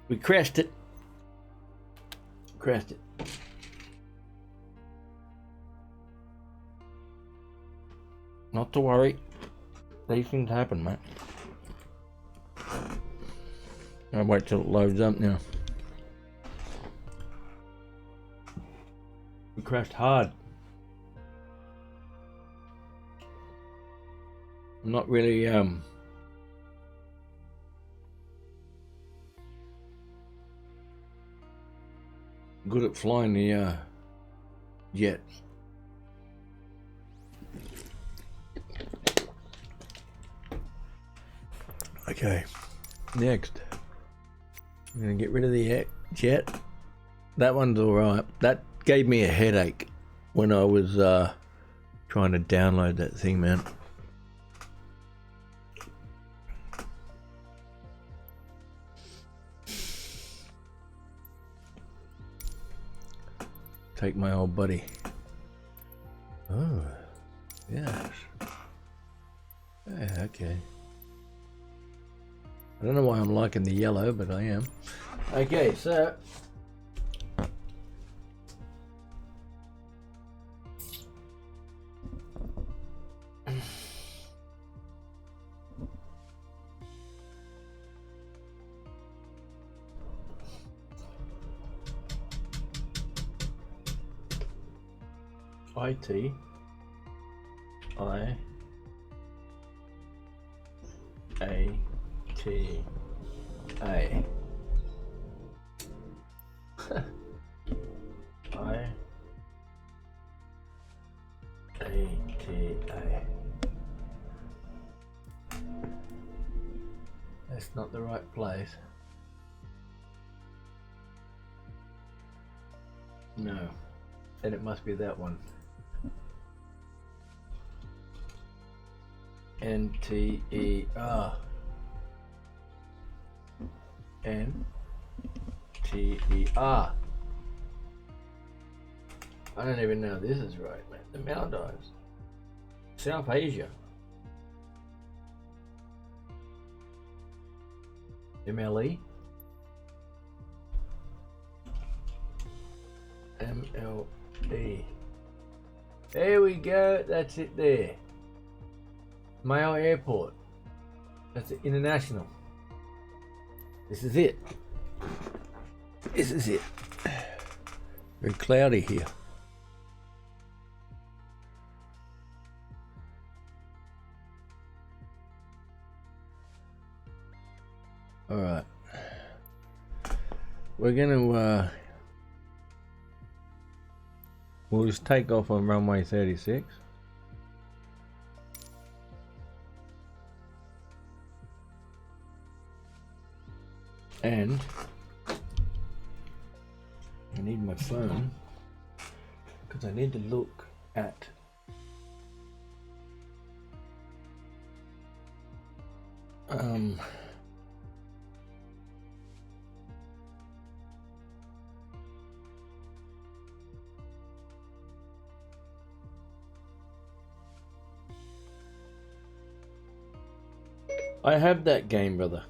We crashed it. Crashed it. Not to worry. These things happen, mate. I'll wait till it loads up now. We crashed hard. I'm not really good at flying the jets. Okay, next I'm gonna get rid of the jet. That one's alright. That gave me a headache when I was trying to download that thing, man. Take my old buddy. Oh, yes. Yeah, okay. I don't know why I'm liking the yellow, but I am. Okay, so IT I A T A I A T A. That's not the right place. No, then it must be that one. NTER. NTER. I don't even know if this is right, man. The Maldives. South Asia. MLE. MLE. There we go. That's it there. Mayo Airport. That's it. International. This is it. This is it. Very cloudy here. All right. We're gonna we'll just take off on runway 36. And I need my phone because I need to look at I have that game, brother.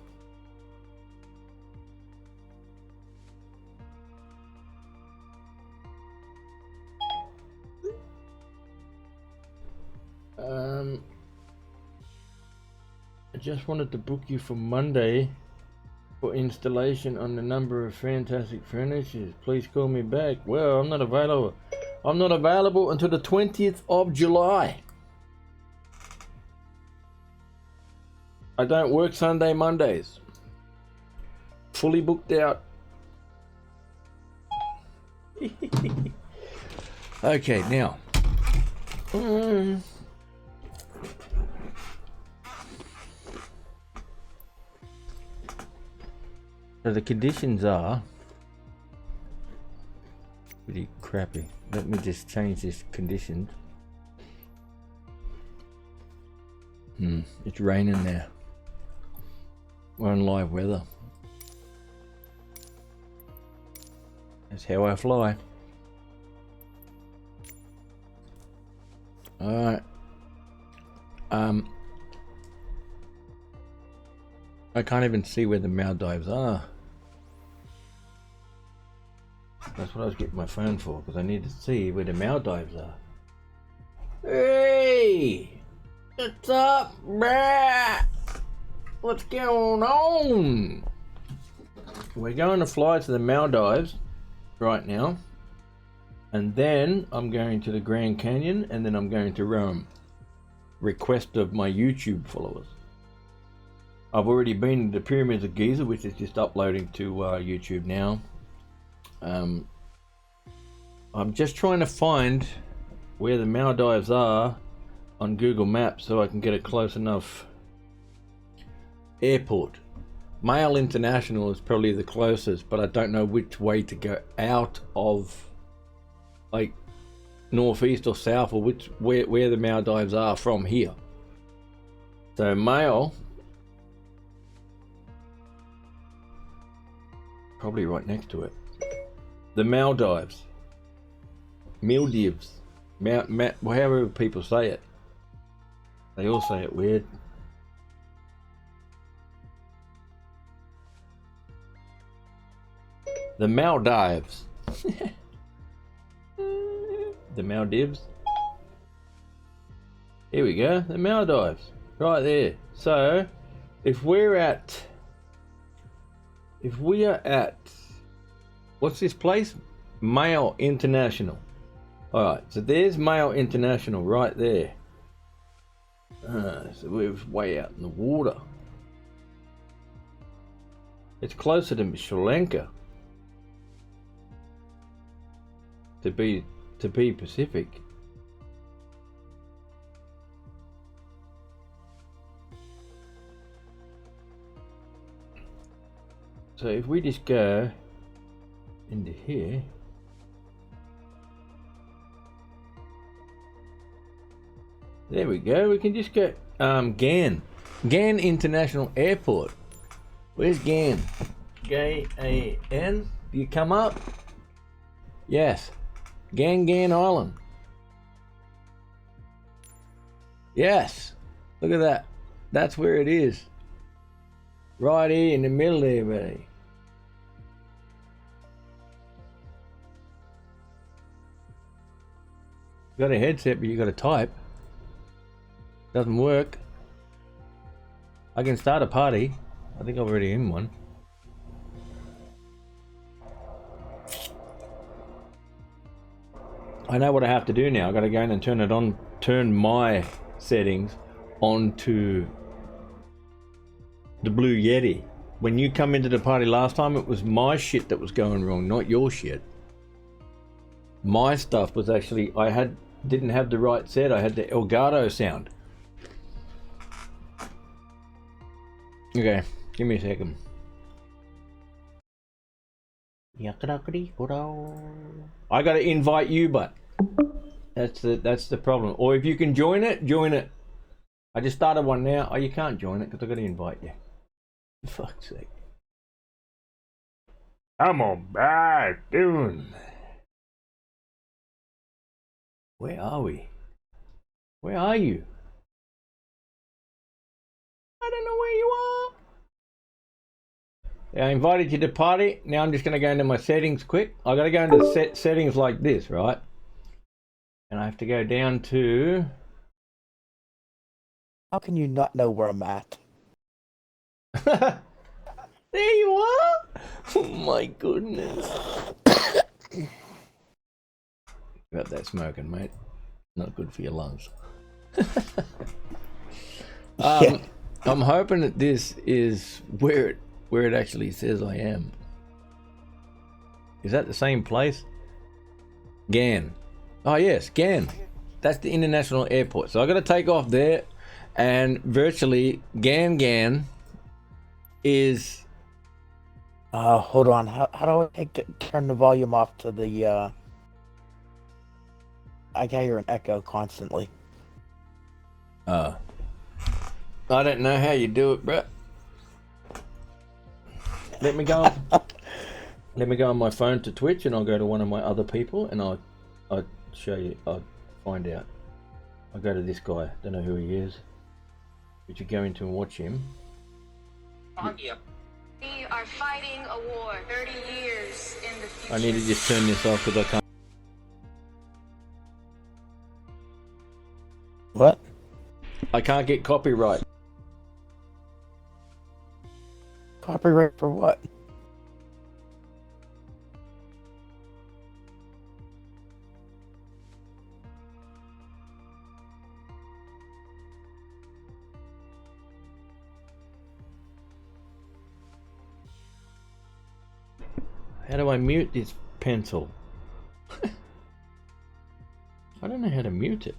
I just wanted to book you for Monday for installation on the number of fantastic furnitures. Please call me back. Well, I'm not available. I'm not available until the 20th of July. I don't work Sunday, Mondays. Fully booked out. Okay, now. So the conditions are pretty crappy. Let me just change this condition. It's raining now. We're on live weather. That's how I fly. Alright. I can't even see where the Maldives are. That's what I was getting my phone for, because I need to see where the Maldives are. Hey! What's up, bruh? What's going on? We're going to fly to the Maldives right now. And then I'm going to the Grand Canyon, and then I'm going to Rome. Request of my YouTube followers. I've already been to the Pyramids of Giza, which is just uploading to YouTube now. I'm just trying to find where the Maldives are on Google Maps so I can get a close enough airport. Mail International is probably the closest, but I don't know which way to go out of, like, northeast or south, or where the Maldives are from here. So Mail, probably right next to it. The Maldives, however people say it. They all say it weird. The Maldives. The Maldives. Here we go, the Maldives, right there. So, if we are at, what's this place? Mail International. Alright, so there's Mail International right there. So we're way out in the water. It's closer to Sri Lanka. To be Pacific. So if we just go into here, there we go. We can just go Gan International Airport. Where's Gan? Gan. Do you come up? Yes. Gan Island. Yes. Look at that. That's where it is. Right here in the middle there, buddy. You got a headset, but you got to type. Doesn't work. I can start a party. I think I'm already in one. I know what I have to do now. I got to go in and turn it on, turn my settings onto the Blue Yeti. When you come into the party last time, it was my shit that was going wrong, not your shit. My stuff was actually, didn't have the right set. I had the Elgato sound. Okay, give me a second. I gotta invite you, but that's the problem. Or if you can join it, join it. I just started one now. Oh, you can't join it because I gotta invite you. For fuck's sake. Come on back, dude. Where are we? Where are you? I don't know where you are. Yeah, I invited you to party. Now I'm just going to go into my settings quick. I got to go into settings like this, right? And I have to go down to... How can you not know where I'm at? There you are! Oh my goodness. Got that smoking, mate. Not good for your lungs. I'm hoping that this is where it actually says I am. Is that the same place? Gan. Oh yes, Gan. That's the international airport. So I got to take off there, and virtually Gan is. Hold on. How do I turn the volume off to the? I can hear an echo constantly. I don't know how you do it, bro. Let me go. Let me go on my phone to Twitch, and I'll go to one of my other people, and I'll show you. I'll find out. I'll go to this guy. Don't know who he is. But you go into and watch him. We are fighting a war 30 years in the future. I need to just turn this off because I can't. What? I can't get copyright. Copyright for what? How do I mute this pencil? I don't know how to mute it.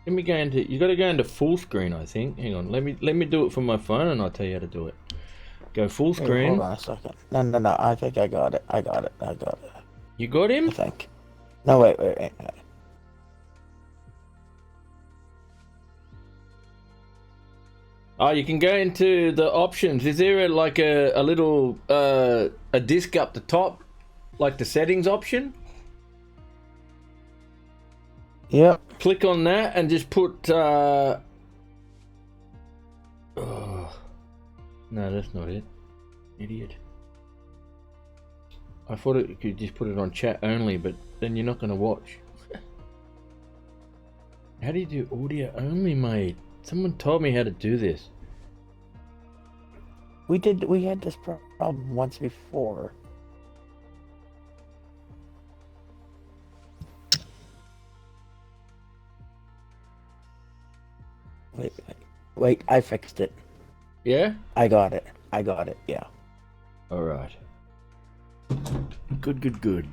Let me go into. You got to go into full screen, I think. Hang on. Let me do it from my phone, and I'll tell you how to do it. Go full Hey, screen. hold on a second. No. I think I got it. I got it. You got him? I think. No, wait. Oh, you can go into the options. Is there like a little a disc up the top, like the settings option? Yep. Click on that and just put. Oh, no, that's not it. Idiot. I thought you could just put it on chat only, but then you're not going to watch. How do you do audio only, mate? Someone told me how to do this. We had this problem once before. Wait, I fixed it. Yeah? I got it, yeah. Alright. Good.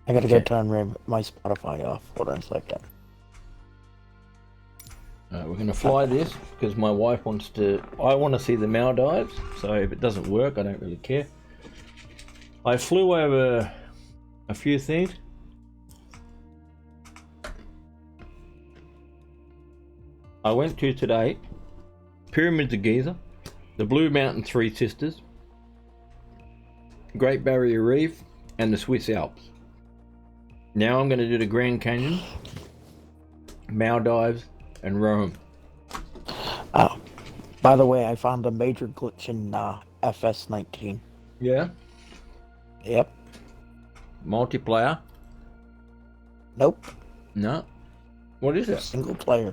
I gotta go turn my Spotify off. Hold on a second. We're going to fly this because my wife wants to. I want to see the Maldives, so if it doesn't work, I don't really care. I flew over a few things. I went to today Pyramids of Giza, the Blue Mountain Three Sisters, Great Barrier Reef, and the Swiss Alps. Now I'm going to do the Grand Canyon, Maldives, and Rome. Oh, by the way, I found a major glitch in FS19. Yeah? Yep. Multiplayer? Nope. No. What is it? Single player.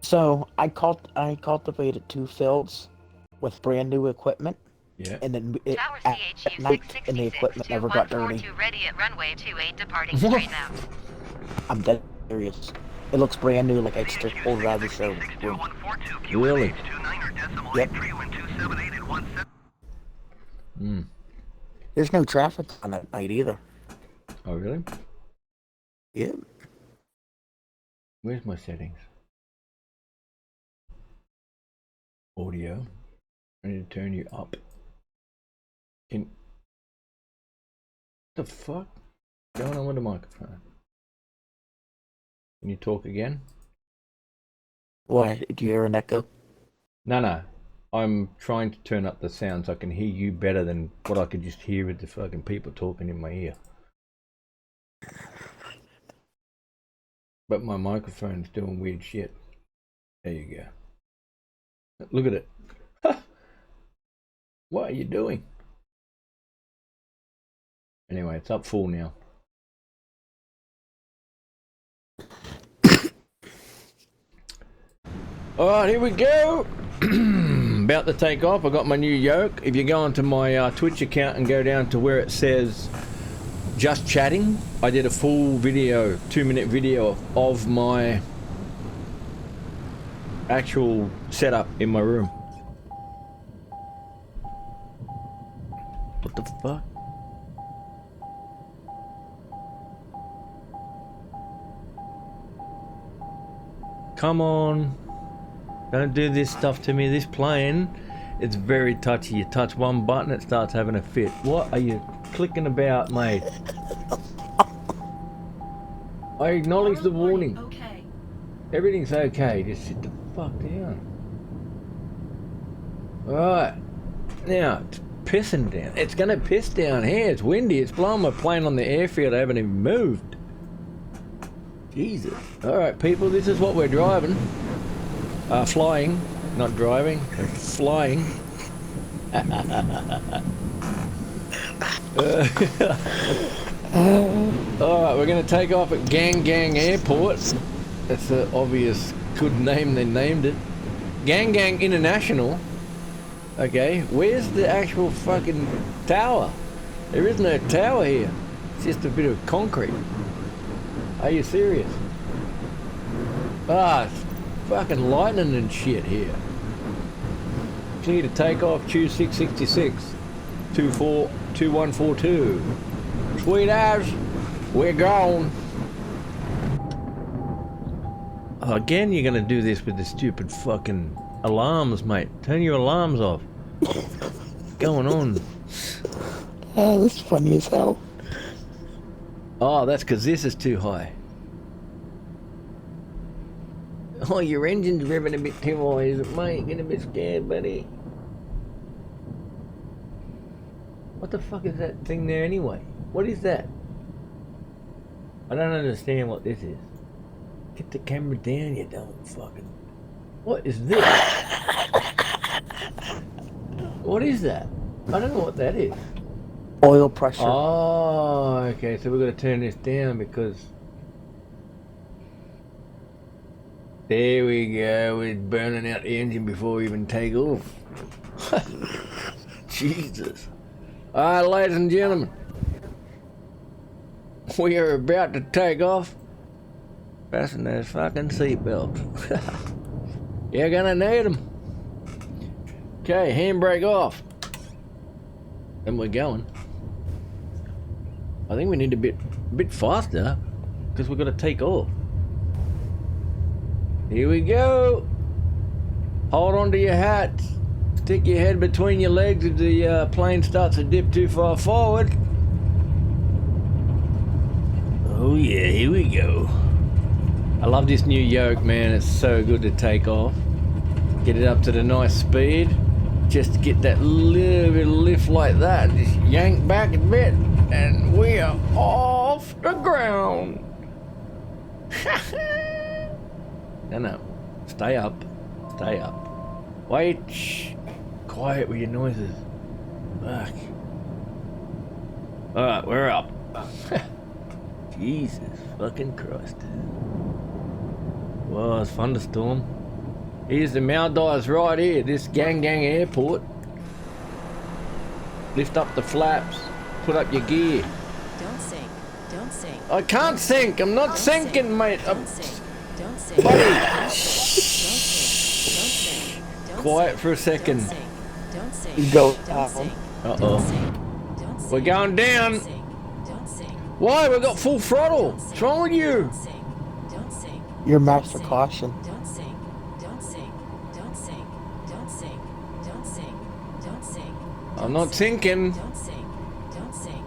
So I cultivated 2 fields with brand new equipment. Yeah. And then Tower at night, and the equipment never got dirty. Ready at runway 28, departing straight now. I'm dead serious. It looks brand new, like I just pulled it out of the show. Really? Yep. Hmm. There's no traffic on that night either. Oh, really? Yep. Where's my settings? Audio. I need to turn you up. The fuck? Going on with the microphone? Can you talk again? Why? Do you hear an echo? No. I'm trying to turn up the sound so I can hear you better than what I could just hear with the fucking people talking in my ear. But my microphone's doing weird shit. There you go. Look at it. What are you doing? Anyway, it's up full now. Alright, here we go. About to take off. I got my new yoke. If you go onto my Twitch account and go down to where it says just chatting, I did a full video, 2-minute video of my actual setup in my room. What the fuck? Come on. Don't do this stuff to me. This plane, it's very touchy. You touch one button, it starts having a fit. What are you clicking about, mate? I acknowledge the warning. Okay. Everything's okay. Just sit the fuck down. Alright. Now, it's pissing down. It's going to piss down here. It's windy. It's blowing my plane on the airfield. I haven't even moved. Jesus. Alright, people, this is what we're driving. Flying. Not driving, they're flying. Alright, we're going to take off at Gang Gang Airport. That's the obvious good name they named it. Gang Gang International. Okay, where's the actual fucking tower? There is no tower here. It's just a bit of concrete. Are you serious? Ah, it's fucking lightning and shit here. Clear to take off, choose 666 2142. Sweet as, we're gone. Oh, again, you're gonna do this with the stupid fucking alarms, mate. Turn your alarms off. What's going on? Oh, this is funny as hell. Oh, that's because this is too high. Oh, your engine's revving a bit too high, is it, mate? Get a bit scared, buddy. What the fuck is that thing there anyway? What is that? I don't understand what this is. Get the camera down, you don't fucking... What is this? What is that? I don't know what that is. Oil pressure. Oh, okay, so we've got to turn this down because... There we go, we're burning out the engine before we even take off. Jesus. Alright, ladies and gentlemen. We are about to take off. Fasten those fucking seatbelts. You're gonna need them. Okay, handbrake off. And we're going. I think we need a bit faster because we've got to take off. Here we go. Hold on to your hats. Stick your head between your legs if the plane starts to dip too far forward. Oh yeah, here we go. I love this new yoke, man. It's so good to take off. Get it up to the nice speed. Just to get that little bit of lift like that. Just yank back a bit. And we are off the ground. No. Stay up. Stay up. Wait. Shh. Quiet with your noises. Fuck. Alright, we're up. Jesus fucking Christ. Well, it's thunderstorm. Here's the Maldives right here, this Gang Gang Airport. Lift up the flaps. Put up your gear. Don't sink. Don't sink. I can't sink. I'm not sinking, mate. Don't sink. Don't sink. Buddy. Don't sink. Quiet for a second. Don't sink. You go Don't down. sink. Uh-oh. Don't sink. We're going down. Don't sink. Don't sink. Why? We've got full throttle. What's wrong with you? Don't sink. Don't sink. Your master caution. Don't sink. Don't sink. Don't sink. Don't sink. Don't sink. Don't sink. I'm not sinking. Don't sink. Don't sink.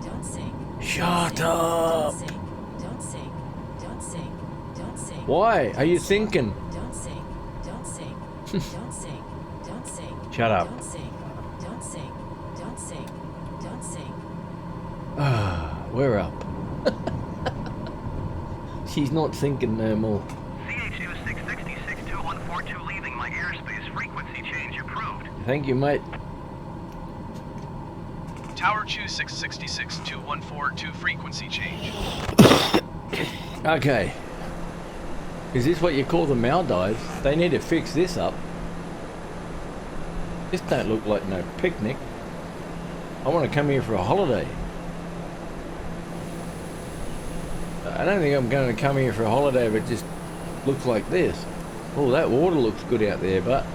Don't sink. Shut Don't up. sink. Don't sink. Don't sink. Don't sink. Why are you thinking? Don't sink. Don't sink. Don't sink. Don't sink. Shut up. Don't sink. Don't sink. Don't sink. Don't sink. We're up. She's not thinking no more. CHU 666-2142 leaving my airspace. Frequency change approved. Thank you, mate. Tower Chu 666-2142 frequency change. Okay. Is this what you call the Maldives? They need to fix this up. This don't look like no picnic. I want to come here for a holiday. I don't think I'm going to come here for a holiday if it just looks like this. Oh, that water looks good out there, but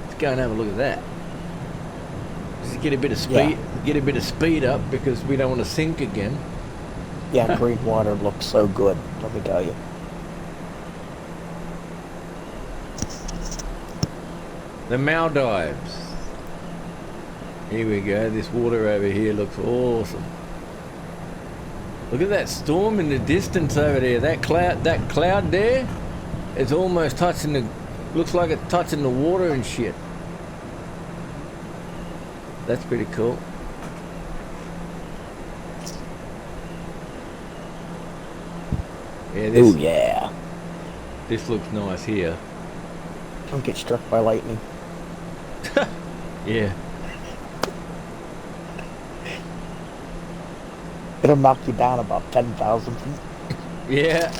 let's go and have a look at that. Just get a bit of speed, get a bit of speed up because we don't want to sink again. Yeah, green water looks so good, let me tell you. The Maldives. Here we go. This water over here looks awesome. Look at that storm in the distance over there. That cloud there is almost touching the... Looks like it's touching the water and shit. That's pretty cool. Yeah, Oh yeah. this looks nice here. Don't get struck by lightning. Yeah. It'll knock you down about 10,000 feet. Yeah.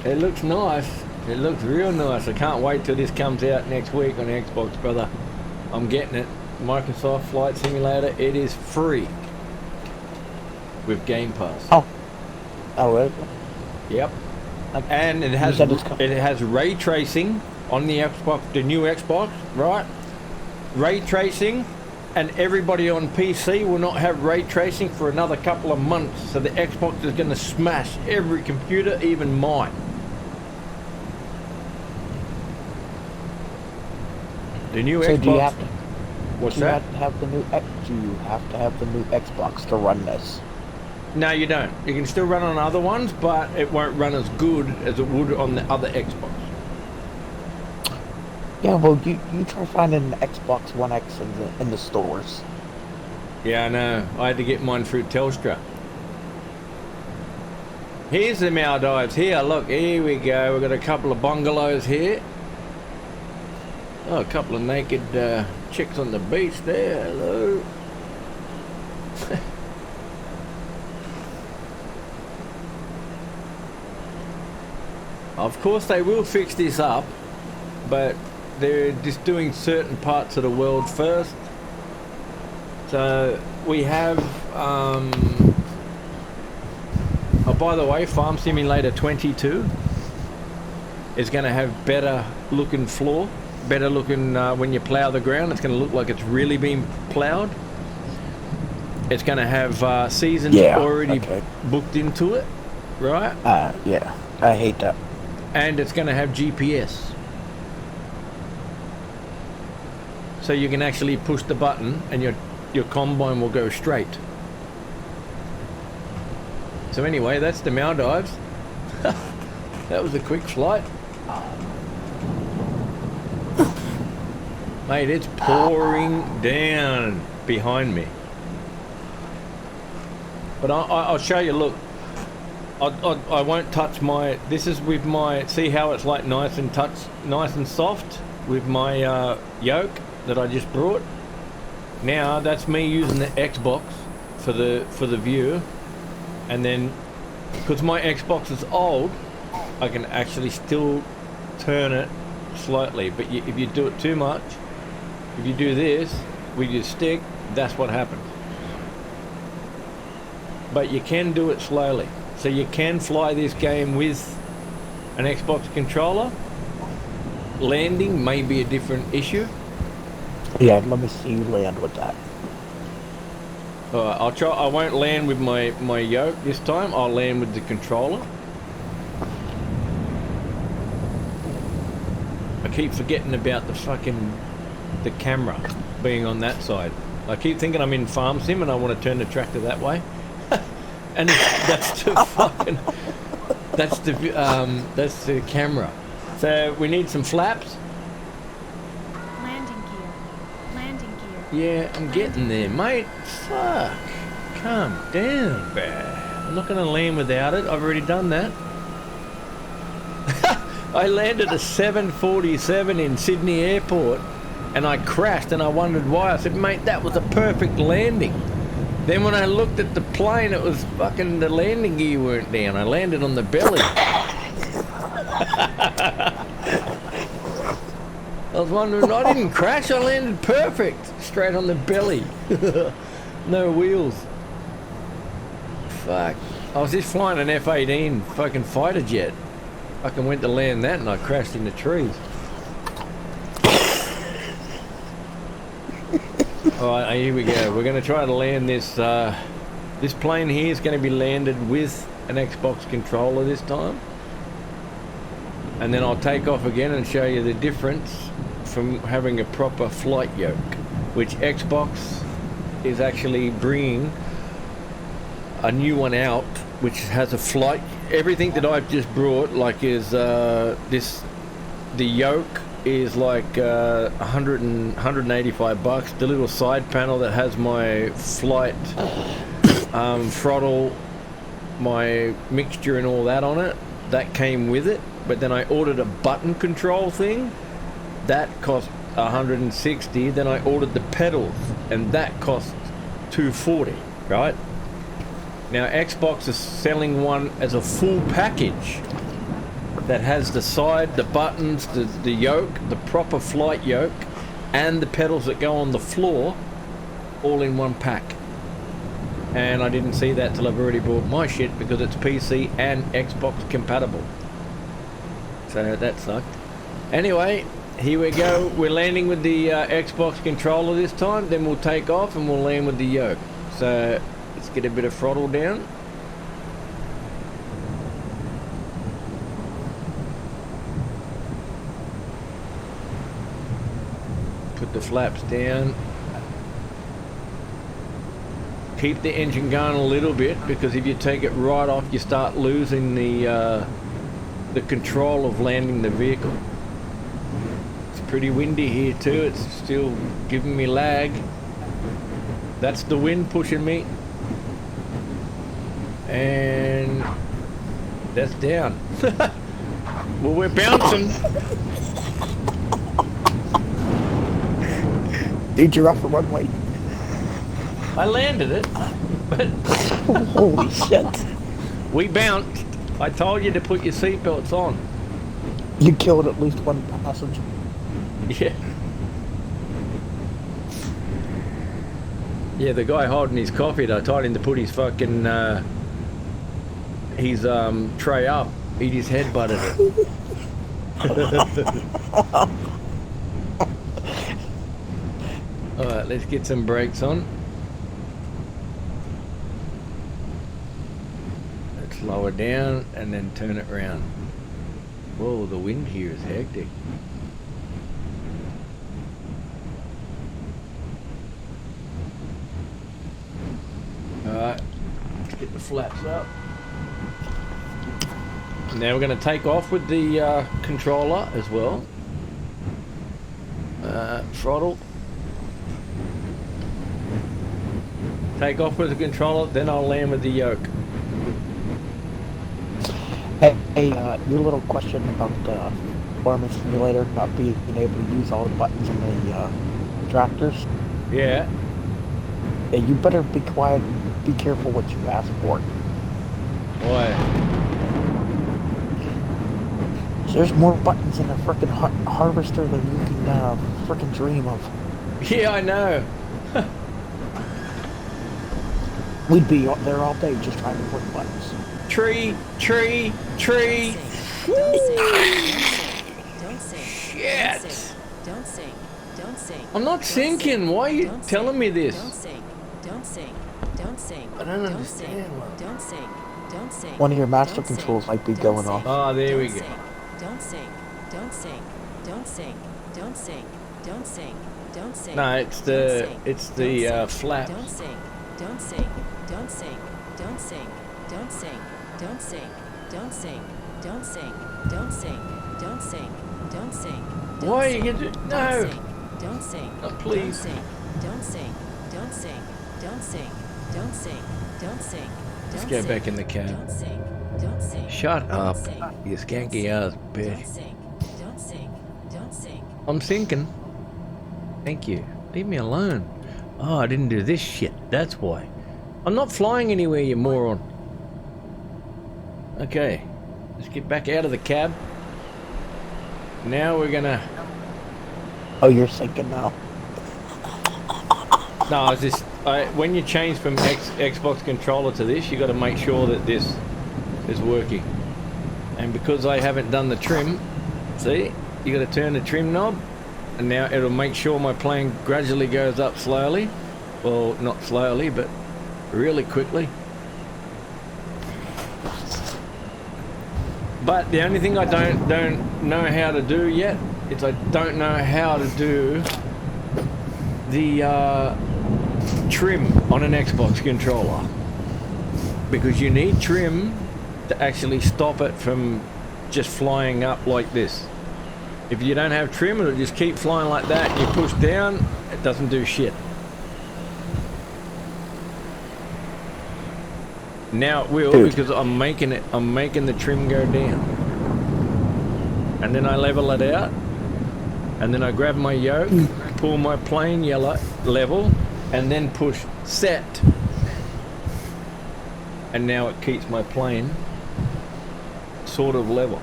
It looks nice. It looks real nice. I can't wait till this comes out next week on Xbox, brother. I'm getting it. Microsoft Flight Simulator. It is free with Game Pass. Oh. Oh, is it? Yep. And it has ray tracing on the Xbox, the new Xbox, right? Ray tracing, and everybody on PC will not have ray tracing for another couple of months. So the Xbox is going to smash every computer, even mine. The new Xbox. Do you have to, What's do that? You have to have the new, do you have to have the new Xbox to run this? No, you don't. You can still run on other ones, but it won't run as good as it would on the other Xbox. Yeah, well, you try finding an Xbox One X in the stores. Yeah, I know. I had to get mine through Telstra. Here's the Maldives. Here, look. Here we go. We've got a couple of bungalows here. Oh, a couple of naked chicks on the beach there. Hello. Of course, they will fix this up, but they're just doing certain parts of the world first. So we have, oh, by the way, Farm Simulator 22 is going to have better looking floor, better looking when you plow the ground. It's going to look like it's really been plowed. It's going to have seasons already booked into it, right? Yeah, I hate that. And it's going to have GPS. So you can actually push the button and your combine will go straight. So anyway, that's the Maldives. That was a quick flight. Mate, it's pouring down behind me. But I'll show you, look. I won't touch my, this is with my, see how it's like nice and soft with my yoke that I just brought. Now that's me using the Xbox for the view, and then because my Xbox is old, I can actually still turn it slightly, but if you do it too much, if you do this with your stick, that's what happens. But you can do it slowly. So you can fly this game with an Xbox controller. Landing may be a different issue. Yeah, let me see you land with that. I'll try. I won't land with my yoke this time. I'll land with the controller. I keep forgetting about the camera being on that side. I keep thinking I'm in Farm Sim and I want to turn the tractor that way. And that's the camera. So we need some flaps. Landing gear. Landing gear. Yeah, I'm getting there, mate. Fuck. Calm down, man. I'm not going to land without it. I've already done that. I landed a 747 in Sydney Airport and I crashed and I wondered why. I said, mate, that was a perfect landing. Then when I looked at the plane, it was fucking the landing gear weren't down. I landed on the belly. I was wondering, I didn't crash, I landed perfect. Straight on the belly. No wheels. Fuck. I was just flying an F-18 fucking fighter jet. Fucking went to land that and I crashed in the trees. Alright, here we go. We're going to try to land this. This plane here is going to be landed with an Xbox controller this time. And then I'll take off again and show you the difference from having a proper flight yoke, which Xbox is actually bringing a new one out, which has a flight. Everything that I've just brought, like, is the yoke is like 185 bucks. The little side panel that has my flight throttle, my mixture and all that on it, that came with it. but then I ordered a button control thing. That cost 160. Then I ordered the pedals, and that cost 240. Right? Now Xbox is selling one as a full package that has the side, the buttons, the yoke, the proper flight yoke, and the pedals that go on the floor, all in one pack. And I didn't see that till I've already bought my shit because it's PC and Xbox compatible. So that sucked. Anyway, here we go. We're landing with the Xbox controller this time. Then we'll take off and we'll land with the yoke. So let's get a bit of throttle down. Put the flaps down. Keep the engine going a little bit, because if you take it right off, you start losing the control of landing the vehicle. It's pretty windy here too. It's still giving me lag. That's the wind pushing me, and that's down. Well, we're bouncing. Dude, you're off the runway. I landed it, but Holy shit. we bounced. I told you to put your seatbelts on. You killed at least one passenger. Yeah. Yeah, the guy holding his coffee, I told him to put his fucking tray up. He just headbutted it. Alright, let's get some brakes on. Let's lower down and then turn it round. Whoa, the wind here is hectic. Alright, let's get the flaps up. Now we're going to take off with the controller as well. Throttle. Take off with the controller, then I'll land with the yoke. Hey, your little question about the farming simulator not being able to use all the buttons on the tractors. Yeah. Yeah, you better be quiet and be careful what you ask for. Why? There's more buttons in a frickin' harvester than you can frickin' dream of. Yeah, I know. We'd be there all day just trying to click buttons. Tree, tree, tree. Don't sing. Don't sing. Shit. Don't sing. Don't sing. I'm not sinking. Why are you Don't telling sing. me this? Don't sing. Don't sing. Don't sing. I don't Don't understand. sing. Don't sing. Don't sing. One of your master Don't sing. controls might be Don't going sing. off. Oh, there we Don't go. sing. Don't sing. Don't sing. Don't sing. Don't sing. Don't sing. Don't sing. No, it's Don't the sing. it's Don't the sing. flap. Don't sing. Don't sing. Don't sing. Don't sing. Don't sing. Don't sing. Don't sing. Don't sing. Don't sing. Don't sing. Don't sing. Why are you gonna do? No. Don't sing. Oh, please. Don't sing. Don't sing. Don't sing. Don't sing. Don't sing. Don't sing. Let's Don't go sing. back in the cab. Don't sing. Don't sing. Shut Don't up, sing. you skanky ass Don't bitch. sing. Don't sing. Don't sing. I'm sinking. Thank you. Leave me alone. Oh, I didn't do this shit. That's why. I'm not flying anywhere, you moron. Okay. Let's get back out of the cab. Now we're gonna... Oh, you're sinking now. No, it's just... when you change from Xbox controller to this, you got to make sure that this is working. And because I haven't done the trim, see? You got to turn the trim knob. And now it'll make sure my plane gradually goes up slowly. Well, not slowly, but really quickly. But the only thing I don't know how to do yet is I don't know how to do the trim on an Xbox controller, because you need trim to actually stop it from just flying up like this. If you don't have trim, it'll just keep flying like that, and you push down, it doesn't do shit. Now it will, Dude. because I'm making the trim go down. and then I level it out, and then I grab my yoke, pull my plane level, and then push set. And now it keeps my plane sort of level.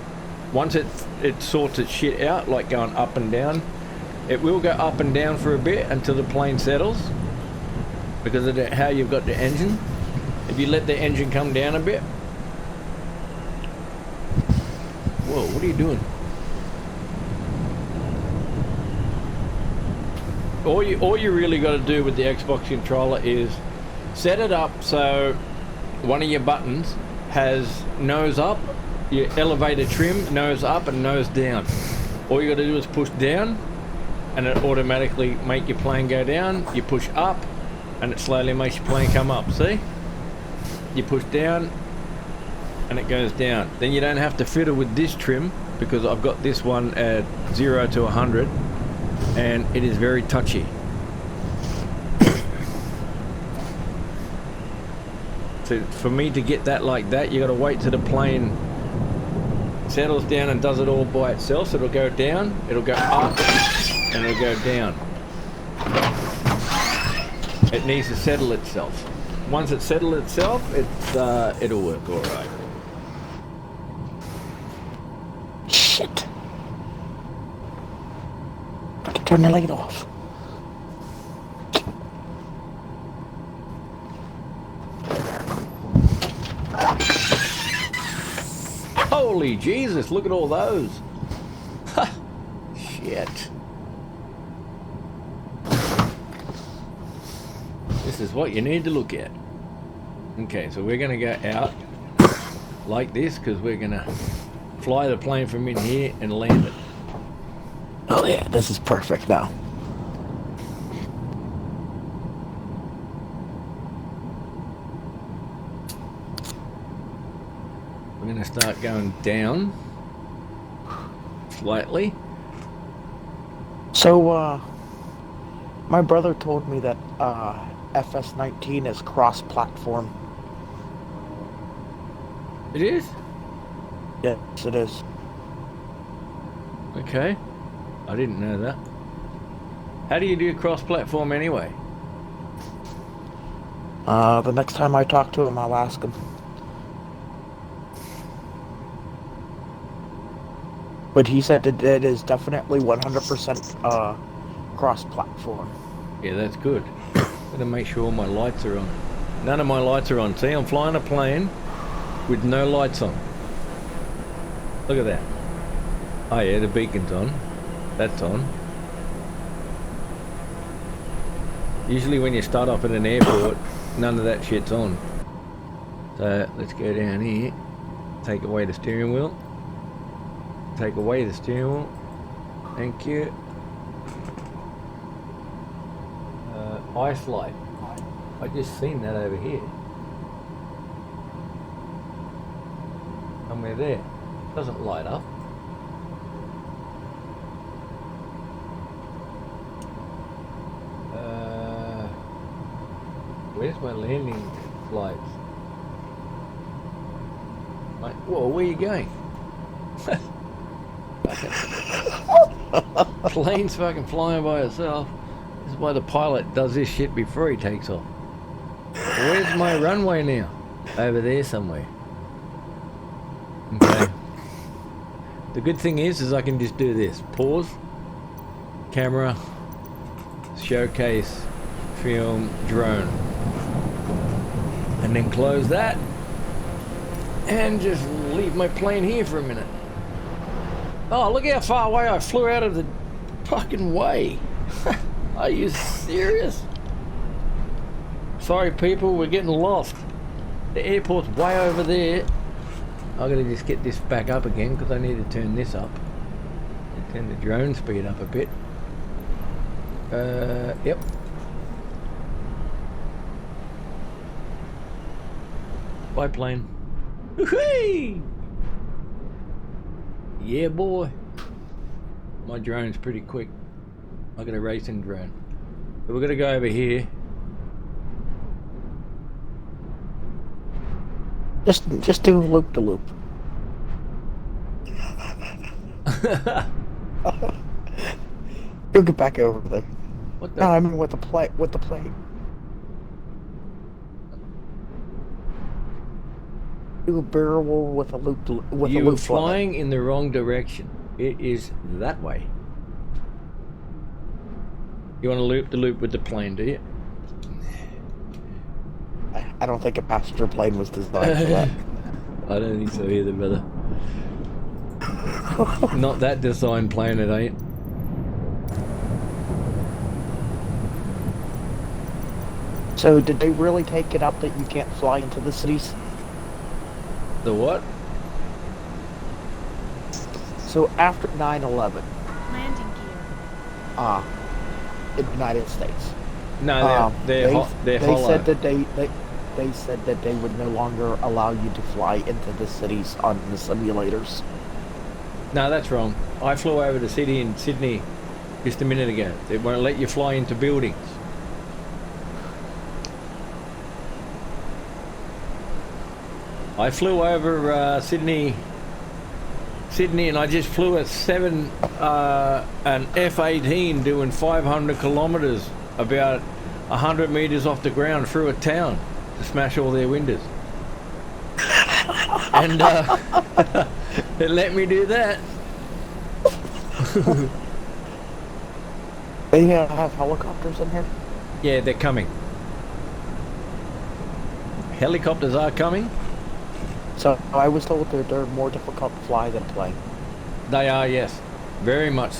Once it sorts its shit out, like going up and down, it will go up and down for a bit until the plane settles, because of how you've got the engine. If you let the engine come down a bit. Whoa, what are you doing? All you really got to do with the Xbox controller is set it up so one of your buttons has nose up, your elevator trim, nose up and nose down. All you got to do is push down and it automatically make your plane go down. You push up and it slowly makes your plane come up. See? You push down and it goes down. Then you don't have to fiddle with this trim, because I've got this one at 0 to 100 and it is very touchy. So for me to get that like that, you got to wait till the plane settles down and does it all by itself. So it'll go down, it'll go up, and it'll go down. It needs to settle itself. Once it settles itself, it'll work all right. Shit. I can turn the light off. Holy Jesus, look at all those. Ha! Shit. This is what you need to look at. Okay, so we're going to go out like this, because we're going to fly the plane from in here and land it. Oh yeah, this is perfect now. We're going to start going down slightly. So, my brother told me that, FS19 is cross-platform. It is? Yes, it is. Okay. I didn't know that. How do you do cross-platform anyway? The next time I talk to him, I'll ask him. But he said that it is definitely 100% cross-platform. Yeah, that's good. Gotta make sure all my lights are on. None of my lights are on. See, I'm flying a plane with no lights on. Look at that. Oh yeah, the beacon's on. That's on. Usually when you start off at an airport, none of that shit's on. So let's go down here. Take away the steering wheel. Take away the steering wheel. Thank you. Ice light. I just seen that over here. Somewhere there. Doesn't light up. Where's my landing lights? Whoa, where are you going? Plane's fucking flying by itself. This is why the pilot does this shit before he takes off. Where's my runway now? Over there somewhere. Okay. The good thing is I can just do this. Pause. Camera. Showcase. Film. Drone. And then close that. And just leave my plane here for a minute. Oh, look how far away I flew out of the fucking way. Are you serious? Sorry people, we're getting lost. The airport's way over there. I'm gonna just get this back up again because I need to turn this up. Turn the drone speed up a bit. Yep. Bye plane. Whee! Yeah boy. My drone's pretty quick. I got a racing drone. So we're gonna go over here. Just do loop to loop. You'll get back over there. What the? No, I mean with the plate. With the plate. Do a barrel with a loop. With a You were loop flying in the wrong direction. It is that way. You want to loop the loop with the plane, do you? I don't think a passenger plane was designed for that. I don't think so either, brother. Not that design plane, it ain't. So did they really take it up that you can't fly into the cities? The what? So after 9/11, Landing gear. in the United States, No, they're they hollow. said that they said that they would no longer allow you to fly into the cities on the simulators. No, that's wrong. I flew over the city in Sydney just a minute ago. They won't let you fly into buildings. I flew over Sydney, and I just flew an F-18 doing 500 kilometers, about 100 meters off the ground through a town to smash all their windows. And they let me do that. They have helicopters in here. Yeah, they're coming. Helicopters are coming. So I was told they're more difficult to fly than plane. They are, yes. Very much.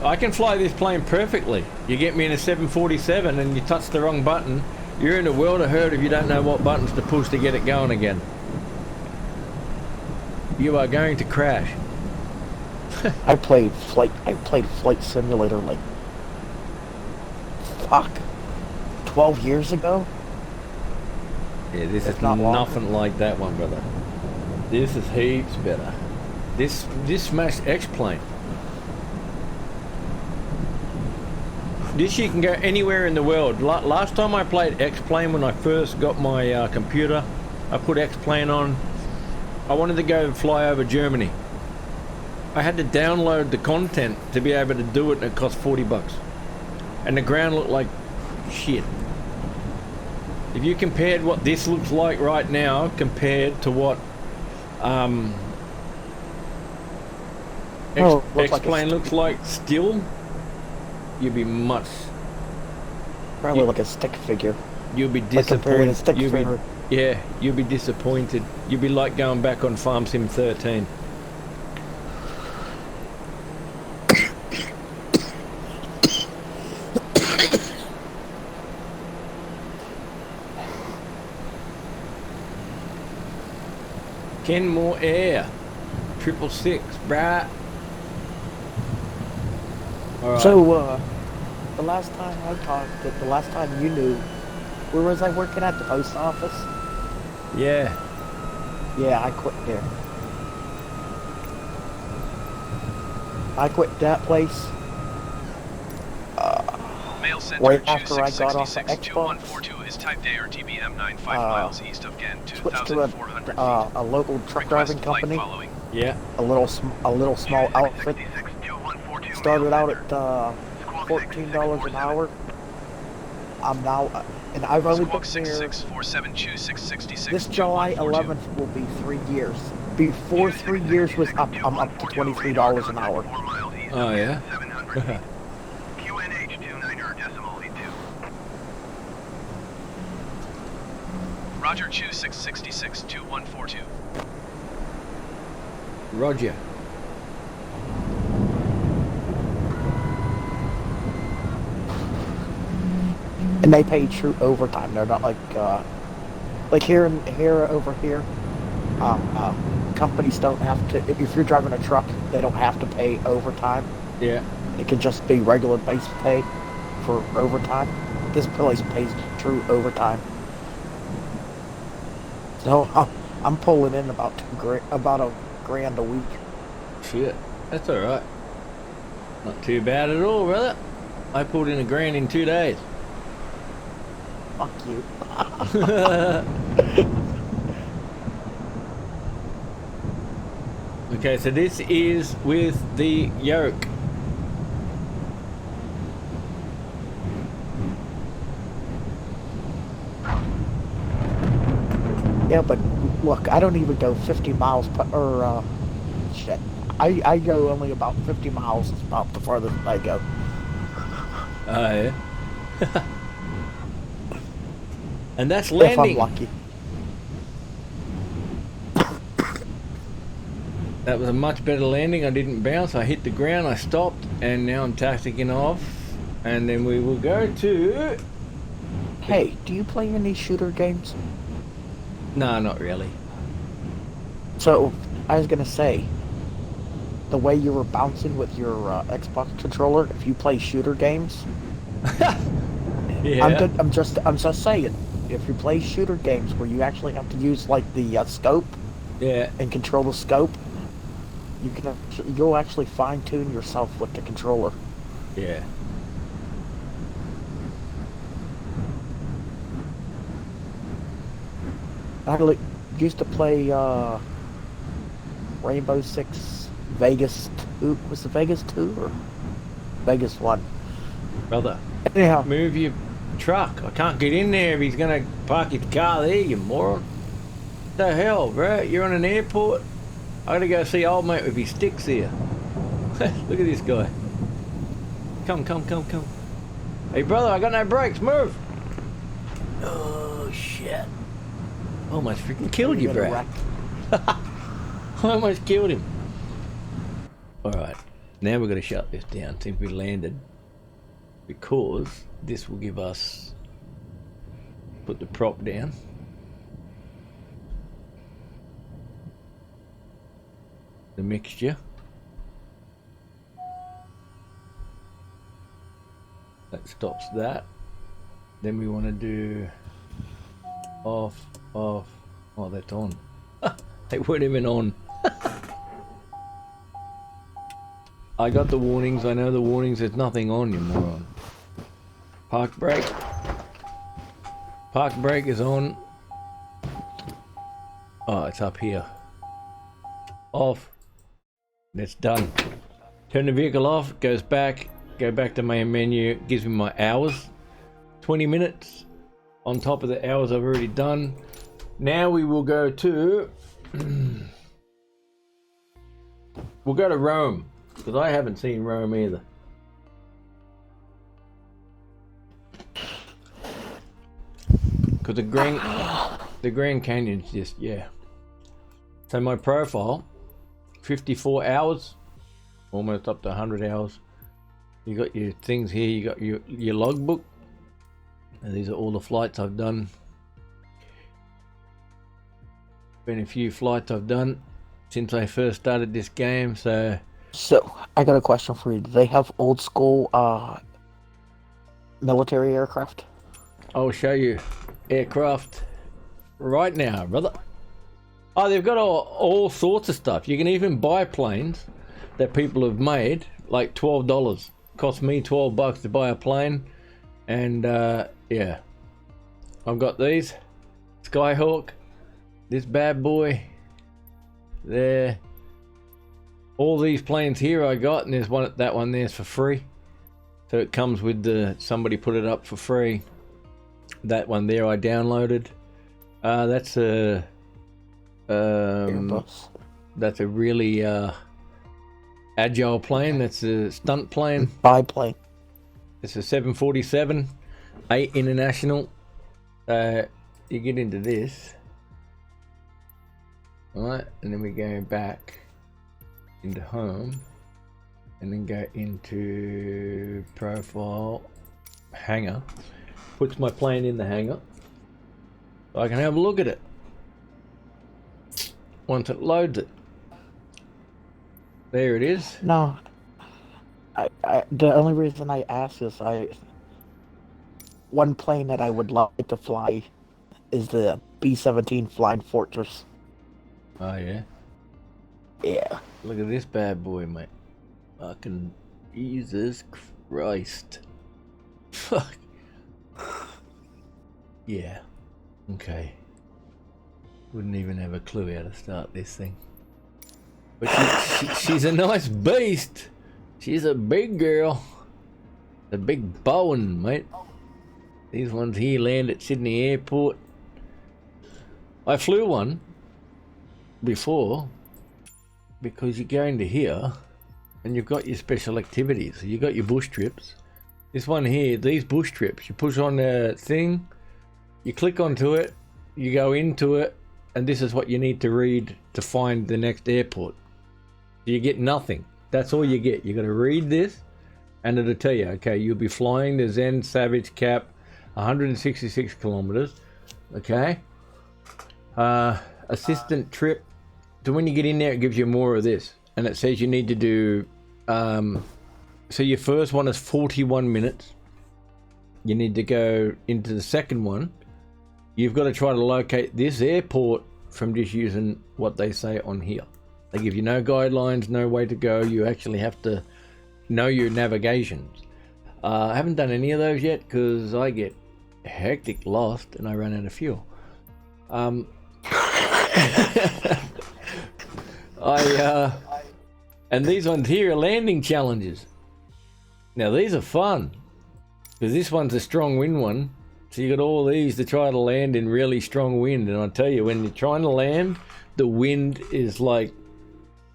I can fly this plane perfectly. You get me in a 747 and you touch the wrong button, you're in a world of hurt if you don't know what buttons to push to get it going again. You are going to crash. I played flight simulator like 12 years ago. Yeah, this If is not longer. nothing like that one, brother. This is heaps better. This smashed X-plane. This you can go anywhere in the world. Last time I played X-plane, when I first got my computer, I put X-plane on. I wanted to go and fly over Germany. I had to download the content to be able to do it, and it cost $40. And the ground looked like shit. If you compared what this looks like right now compared to what X-plane looks like still, you'd be much. Probably like a stick figure. You'll be Like comparing a disappointed. stick figure. Yeah, you'll be disappointed. You'll be like going back on Farm Sim 13. Kenmore Air, 666, bruh. All right. So, the last time I talked, the last time you knew, where was I working at? The post office? Yeah. Yeah, I quit there. I quit that place Mail Center right after I got off of 2666-2142 Xbox. is type day or TBM 95 miles east of Ghent, Switched to 2,400 feet. a local truck driving Request flight company. following. Yeah. A little small outfit. 2666-2142 Started out Mail at $14 an hour. I'm now, and I've only been Squawk here. 6647266666. This July 11th will be 3 years. Before 3 years was up, I'm up to $23 an hour. Oh, yeah? QNH 29.82. Roger, 2666-2142. Roger. And they pay true overtime. They're not like here over here. Companies don't have to. If you're driving a truck, they don't have to pay overtime. Yeah. It can just be regular base pay for overtime. This place pays true overtime. So I'm pulling in about $1 grand a week. Shit. That's alright. Not too bad at all, brother. I pulled in $1 grand in 2 days. Fuck you. Okay, so this is with the yoke. Yeah, but look, I don't even go 50 miles per, or shit. I go only about 50 miles. It's about the farthest I go. Oh, yeah. And that's If I'm landing. lucky. That was a much better landing. I didn't bounce. I hit the ground. I stopped, and now I'm tacticing off. And then we will go to. Hey, do you play any shooter games? No, not really. So, I was gonna say, the way you were bouncing with your Xbox controller, if you play shooter games, Yeah. I'm just saying, if you play shooter games where you actually have to use like the scope Yeah. and control the scope, you'll actually fine tune yourself with the controller. Yeah. Used to play Rainbow Six Vegas 2. Was it Vegas 2 or Vegas 1? Brother, Anyhow, move your truck. I can't get in there if he's going to park his car there, you moron. What the hell, bro? You're on an airport? I gotta go see old mate with his sticks here. Look at this guy. Come. Hey, brother, I got no brakes. Move. Oh, shit. I almost freaking killed you, bro. I almost killed him. Alright, now we're going to shut this down since we landed. Because this will give us... Put the prop down. The mixture. That stops that. Then we want to do... Off. Oh, that's on. They weren't even on. I got the warnings. I know the warnings. There's nothing on, you moron. Park brake. Park brake is on. Oh, it's up here. Off. That's done. Turn the vehicle off. Goes back. Go back to main menu. Gives me my hours. 20 minutes. On top of the hours I've already done. Now we will go to... we'll go to Rome. Because I haven't seen Rome either. Because the Grand Canyon's just, yeah. So my profile, 54 hours. Almost up to 100 hours. You got your things here. You got your logbook. And these are all the flights I've done. Been a few flights I've done since I first started this game, so I got a question for you. Do they have old school military aircraft? I'll show you aircraft right now, brother. Oh, they've got all sorts of stuff. You can even buy planes that people have made, like $12. Cost me $12 to buy a plane, and yeah, I've got these Skyhawk. This bad boy there. All these planes here I got, and there's one, that one there's for free. So it comes with the, somebody put it up for free. That one there I downloaded. That's a that's a really agile plane. That's a stunt plane. Biplane. It's a 747, 8 International. You get into this. Alright, and then we go back into home and then go into profile, hangar. Puts my plane in the hangar so I can have a look at it once it loads it. There it is. No, the only reason I ask is one plane that I would love to fly is the B-17 Flying Fortress. Oh yeah? Yeah. Look at this bad boy, mate. Fucking Jesus Christ. Fuck. Yeah. Okay. Wouldn't even have a clue how to start this thing. But she's a nice beast. She's a big girl. A big Bowen, mate. These ones here land at Sydney Airport. I flew one before because you're going to here and you've got your special activities. So you've got your bush trips. This one here, these bush trips, you push on the thing, you click onto it, you go into it, and this is what you need to read to find the next airport. You get nothing. That's all you get. You got to read this and it'll tell you, okay, you'll be flying the Zen Savage Cap 166 kilometers, okay? Assistant trip. So when you get in there, it gives you more of this, and it says you need to do. So your first one is 41 minutes. You need to go into the second one. You've got to try to locate this airport from just using what they say on here. They give you no guidelines, no way to go. You actually have to know your navigations. I haven't done any of those yet because I get hectic lost and I run out of fuel. And these ones here are landing challenges. Now these are fun because this one's a strong wind one. So you got all these to try to land in really strong wind. And I tell you, when you're trying to land, the wind is like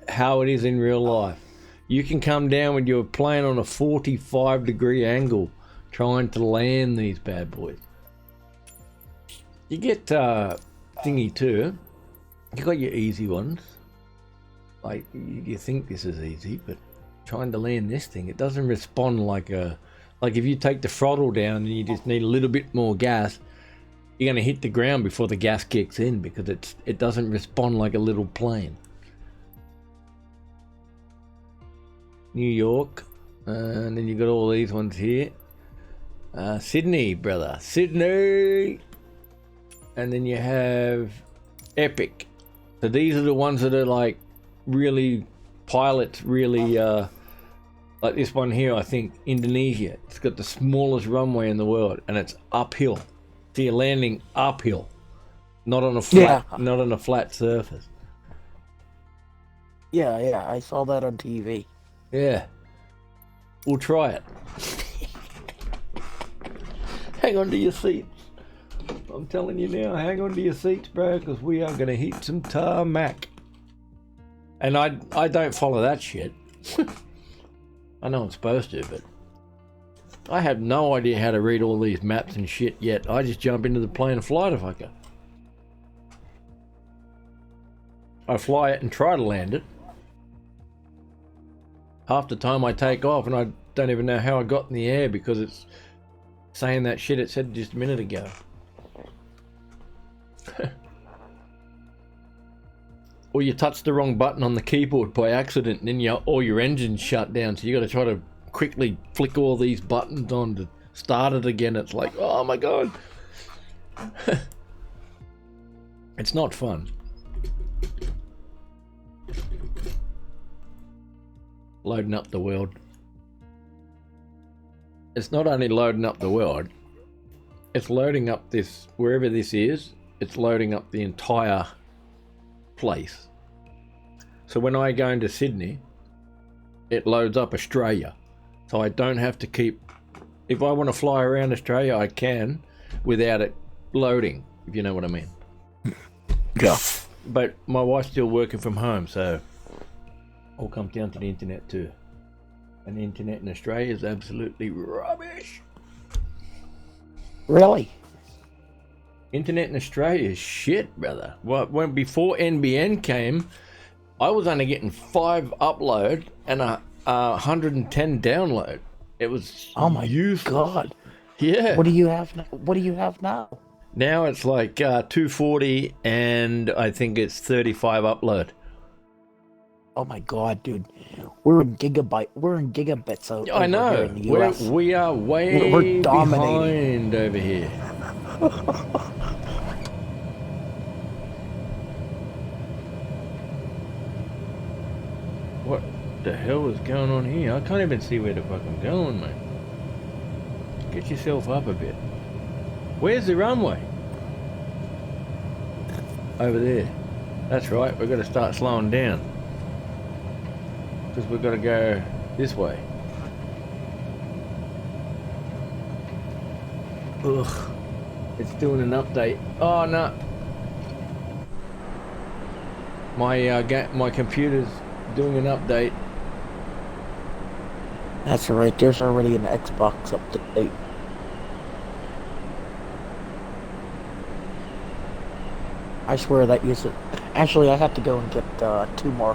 how it is in real life. You can come down when you're playing on a 45-degree angle trying to land these bad boys. You get thingy too. You got your easy ones. Like you think this is easy, but trying to land this thing, it doesn't respond like a. Like if you take the throttle down and you just need a little bit more gas, you're gonna hit the ground before the gas kicks in because it doesn't respond like a little plane. New York, and then you got all these ones here. Sydney, brother, Sydney, and then you have Epic. So these are the ones that are like really pilots, really like this one here. I think Indonesia. It's got the smallest runway in the world, and it's uphill. So you're landing uphill, not on a flat, not on a flat surface. Yeah, I saw that on TV. Yeah, we'll try it. Hang on to your seats. I'm telling you now, hang on to your seats, bro, because we are going to hit some tarmac. And I don't follow that shit. I know I'm supposed to, but I have no idea how to read all these maps and shit yet. I just jump into the plane and fly the fucker. I fly it and try to land it. Half the time I take off and I don't even know how I got in the air because it's saying that shit it said just a minute ago. Or you touch the wrong button on the keyboard by accident and then all your engines shut down, so you got to try to quickly flick all these buttons on to start it again. It's like, oh my god. It's not fun. Loading up the world. It's not only loading up the world, it's loading up this, wherever this is, it's loading up the entire place. So when I go into Sydney, it loads up Australia. So I don't have to keep, if I want to fly around Australia, I can without it loading, if you know what I mean. Yeah. But my wife's still working from home, so all comes down to the internet too. And the internet in Australia is absolutely rubbish. Really? Internet in Australia is shit, brother. Well, when before NBN came, I was only getting 5 upload and 110 download. It was useless. God. Yeah. What do you have now? What do you have now? Now it's like 240 and I think it's 35 upload. Oh my god, dude. We're in gigabits out I know. Here in the US. We are way we're dominating behind over here. What the hell is going on here? I can't even see where the fuck I'm going, mate. Get yourself up a bit. Where's the runway? Over there. That's right, we've got to start slowing down. because we've got to go this way. Ugh. It's doing an update. Oh no. My computer's doing an update. That's alright, there's already an Xbox update. I swear that uses... Actually, I have to go and get 2 more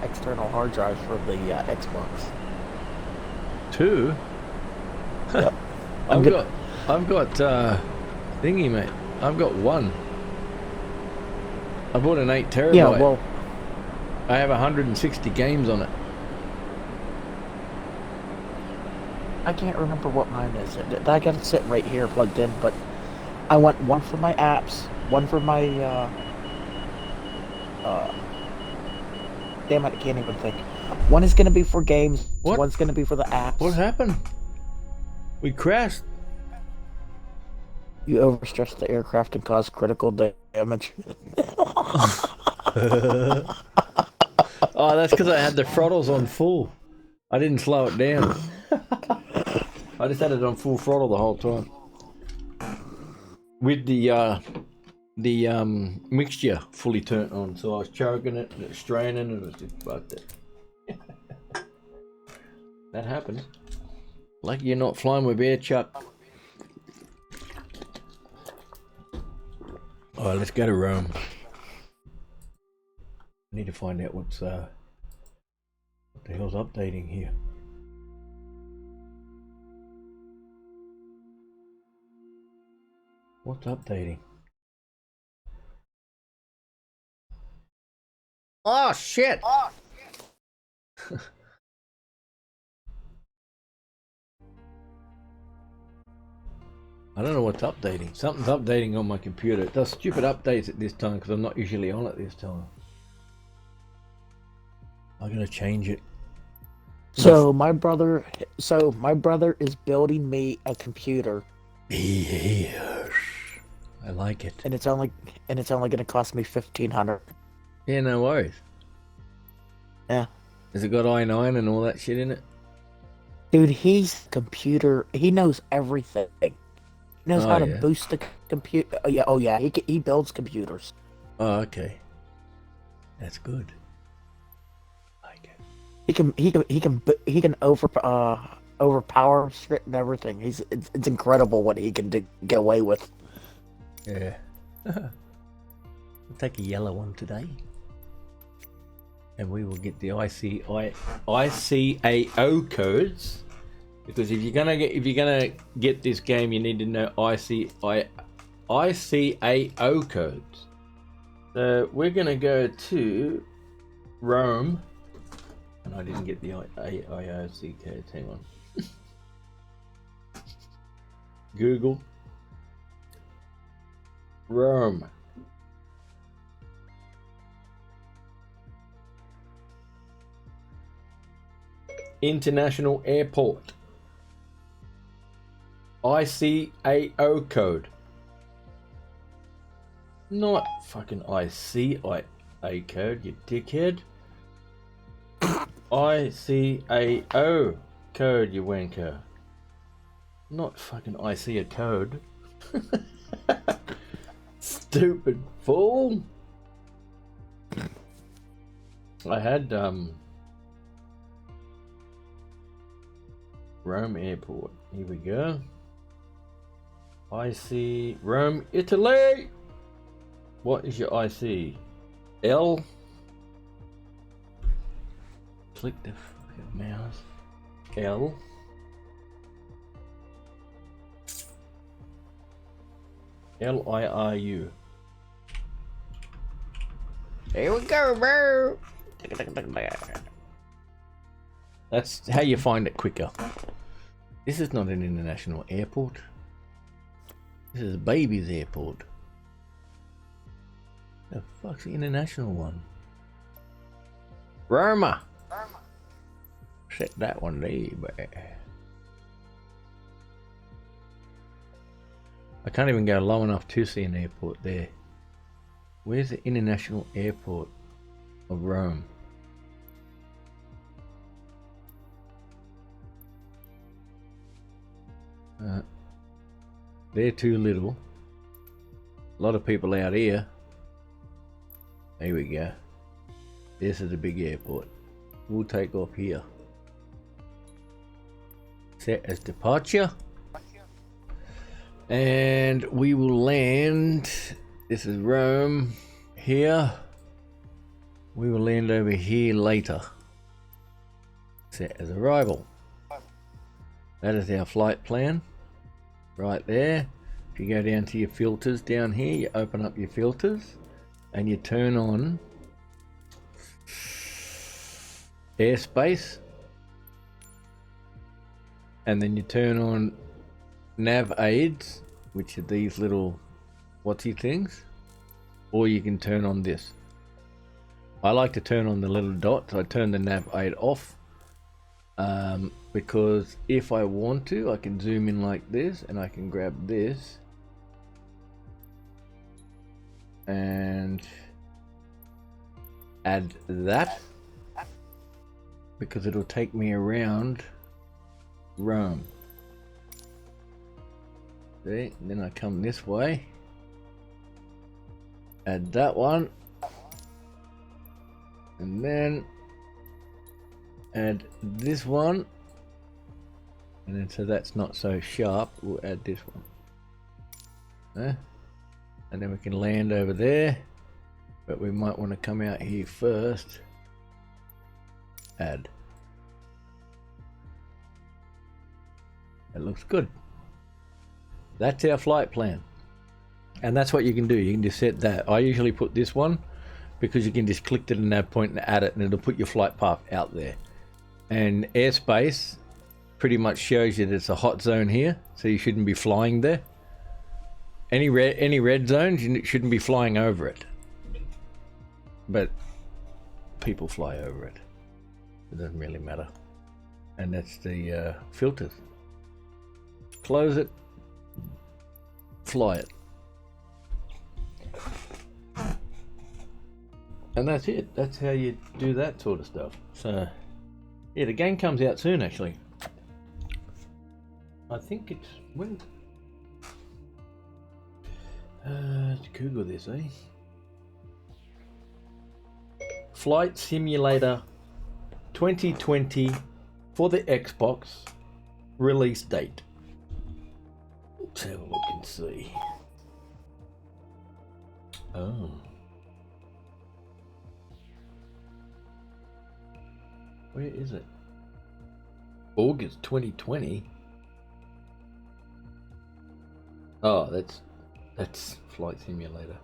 external hard drives for the Xbox. 2? Yep. I've got thingy, mate. I've got 1. I bought an 8 terabyte. Yeah, well... I have 160 games on it. I can't remember what mine is. I got it sitting right here plugged in, but I want 1 for my apps, 1 for my, damn it, I can't even think. 1 is gonna be for games, What? 1's gonna be for the apps. What happened? We crashed. You overstressed the aircraft and caused critical damage. Oh, that's because I had the throttles on full. I didn't slow it down. I just had it on full throttle the whole time. With the mixture fully turned on, so I was choking it and it was straining and it was just fucked it. That happens. Lucky you're not flying with air, Chuck. Alright, let's go to Rome. I need to find out what the hell's updating here. What's updating? Oh shit! I don't know what's updating. Something's updating on my computer. It does stupid updates at this time because I'm not usually on at this time. I'm gonna change it. So my brother is building me a computer. Yes, I like it. And it's only gonna cost me $1,500. Yeah, no worries. Yeah. Has it got i9 and all that shit in it? Dude, he knows everything. He knows how to boost the computer. Oh yeah, he builds computers. Oh, okay. That's good. I like it. He can overpower shit and everything. It's incredible what he can get away with. Yeah. I'll take a yellow one today. And we will get the ICAO codes. Because if you're gonna get this game, you need to know ICAO codes. So we're gonna go to Rome, and I didn't get the IOC codes. Hang on. Google Rome. International Airport. ICAO code. Not fucking ICAO code, you dickhead. ICAO code, you wanker. Not fucking ICAO code. Stupid fool. I had Rome Airport. Here we go. IC Rome, Italy. What is your IC? L. Click the fucking mouse. L. LIRU. Here we go, bro. That's how you find it quicker. This is not an international airport. This is baby's airport. The fuck's the international one? Roma. Set that one there. I can't even go low enough to see an airport there. Where's the international airport of Rome? They're too little. A lot of people out here. Here we go. This is a big airport. We'll take off here. Set as departure. And we will land. This is Rome. Here. We will land over here later. Set as arrival. That is our flight plan. Right there. If you go down to your filters down here, you open up your filters and you turn on airspace, and then you turn on nav aids, which are these little whatsy things, or you can turn on this. I like to turn on the little dots. I turn the nav aid off because if I want to, I can zoom in like this and I can grab this and add that, because it'll take me around Rome. See, and then I come this way, add that one, and then add this one, and then so that's not so sharp, we'll add this one. And then we can land over there, but we might want to come out here first. Add. That looks good. That's our flight plan. And that's what you can do. You can just set that. I usually put this one because you can just click to the nav point and add it, and it'll put your flight path out there. And airspace pretty much shows you that it's a hot zone here, so you shouldn't be flying there. Any red zones, you shouldn't be flying over it. But people fly over it. It doesn't really matter. And that's the filters. Close it. Fly it. And that's it. That's how you do that sort of stuff. So, yeah, the game comes out soon, actually. I think it's when. Let's Google this, eh? Flight Simulator 2020 for the Xbox release date. Let's have a look and see. Oh. Where is it? August 2020. Oh, that's Flight Simulator.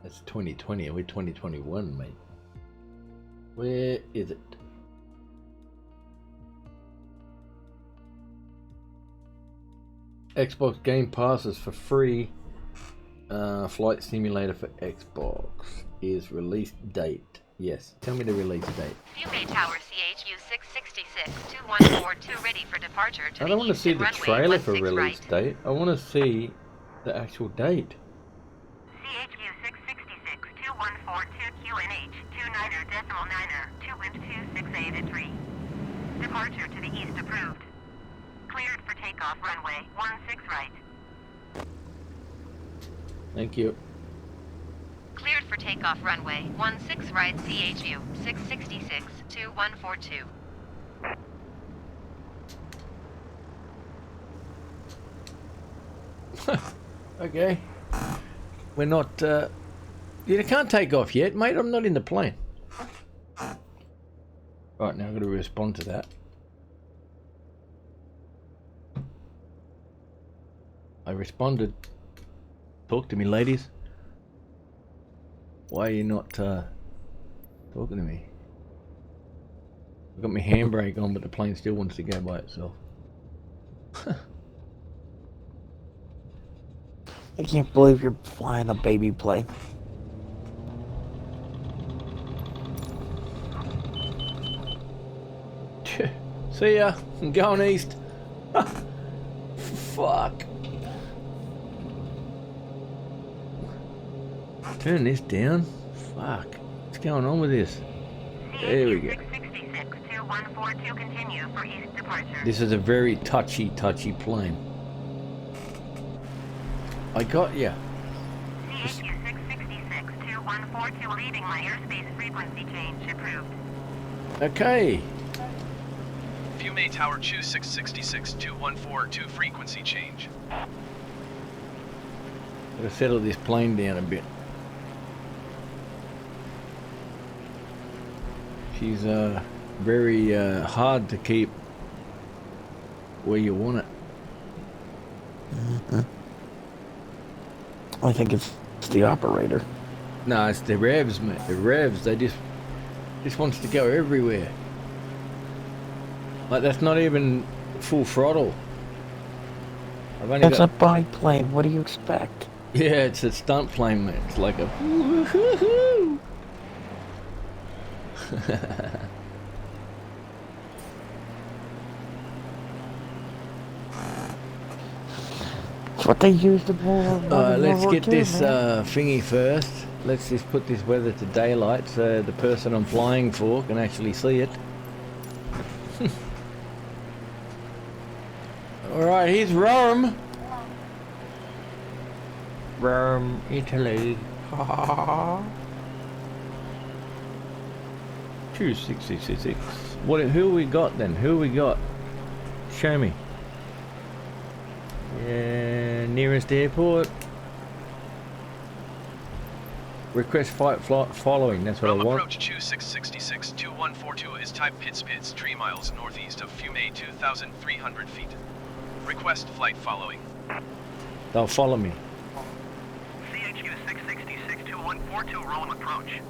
That's 2020. We're 2021, mate. Where is it? Xbox Game Passes for free. Flight Simulator for Xbox is release date. Yes, tell me the release date. Viewway Tower CHU 666-2142 ready for departure to I don't want to see the runway trailer for 16 release right. date. I want to see the actual date. CHU 666-2142 QNH 29er.9er 2 wind 268 at 3. Departure to the east approved. Cleared for takeoff runway 16 right. Thank you. Cleared for takeoff runway 16 right CHU 666-2142. Okay. We're not, you can't take off yet, mate. I'm not in the plane. Right, now I've got to respond to that. I responded. Talk to me, ladies. Why are you not, talking to me? I've got my handbrake on, but the plane still wants to go by itself. I can't believe you're flying a baby plane. See ya. I'm going east. Fuck. Turn this down. Fuck. What's going on with this? There we go. 666-2142 2142, continue for east departure. This is a very touchy plane. I got ya. CHU 666, 2142, leaving my airspace frequency change approved. Okay. Fume Tower Chu 666, 2142, frequency change. Gotta settle this plane down a bit. She's very hard to keep where you want it. I think it's the operator. No, it's the revs, mate. The revs, they just wants to go everywhere. Like, that's not even full throttle. I've only It's a biplane. What do you expect? Yeah, it's a stunt plane, mate. It's like a woo-hoo-hoo. It's what they used to let's get this thingy first. Let's just put this weather to daylight so the person I'm flying for can actually see it. Alright, here's Rome. Rome, Italy. 266. Who we got then? Who we got? Show me. Yeah, nearest airport. Request flight following. That's what I want. Approach Chu 666, 2142 is type Pitts, 3 miles northeast of Fume, 2,300 feet. Request flight following. They'll follow me. CHU 666, 2142, Rome approach.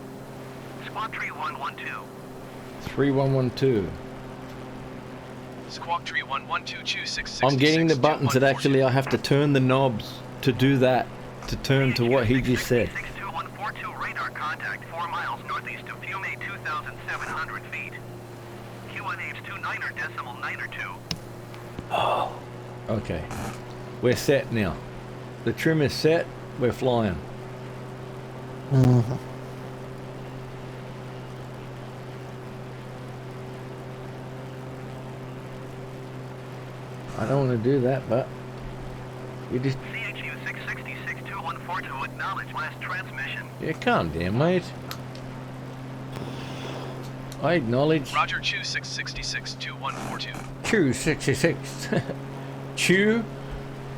Squawk 3112. 3112. Squawk 3112, Chu 666. I'm getting the buttons that actually I have to turn the knobs to do that, to turn to what he just said. 2142, radar contact 4 miles northeast of Fume, 2,700 feet. QNH 29.902. Oh. Okay. We're set now. The trim is set. We're flying. Mm-hmm. I don't want to do that, but you just... CHU 666, 2142, acknowledge last transmission. Yeah, calm down, mate. I acknowledge. Roger, Chu 666, 2142. Chew 66. Chew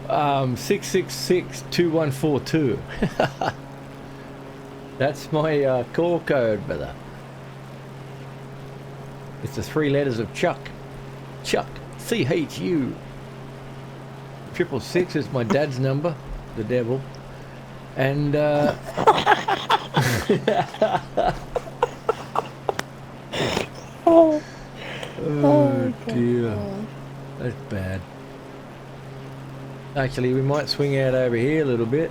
666 2142. That's my call code, brother. It's the 3 letters of Chuck. Chuck. CHU. 666 is my dad's number, the devil. And oh dear. That's bad. Actually, we might swing out over here a little bit,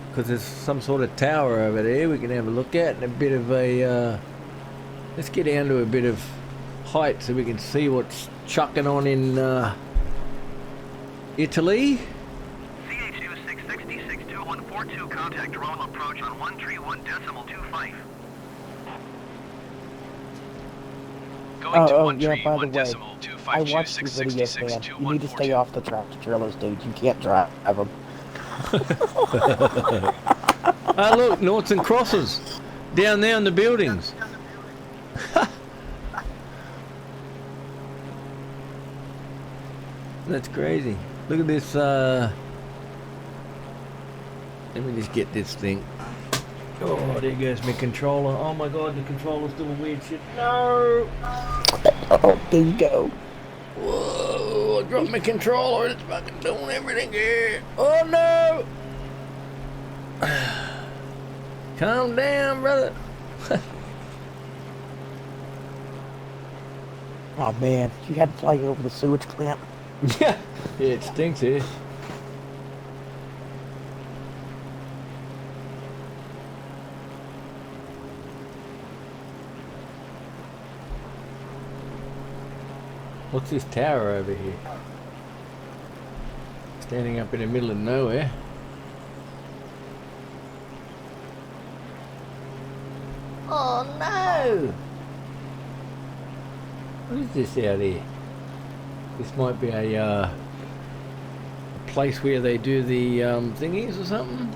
because there's some sort of tower over there we can have a look at, and a bit of a let's get down to a bit of height so we can see what's chucking on in Italy. CHU 666, 2142, contact Rome approach on 131.25. Going to yeah, by the way, 131.25, I Chu watched your video, 666, man. You need to stay 2142. off the tractor trailers, dude. You can't drive them. Oh look, noughts and crosses down there in the buildings. That's crazy. Look at this. Let me just get this thing. Oh, there goes my controller. Oh my god, the controller's doing weird shit. No! Oh, there you go. Whoa, I dropped my controller. It's fucking doing everything here. Oh no! Calm down, brother. Oh man, you had to fly over the sewage plant. Yeah, it stinks here. What's this tower over here? Standing up in the middle of nowhere. Oh no! What is this out here? This might be a place where they do the thingies or something.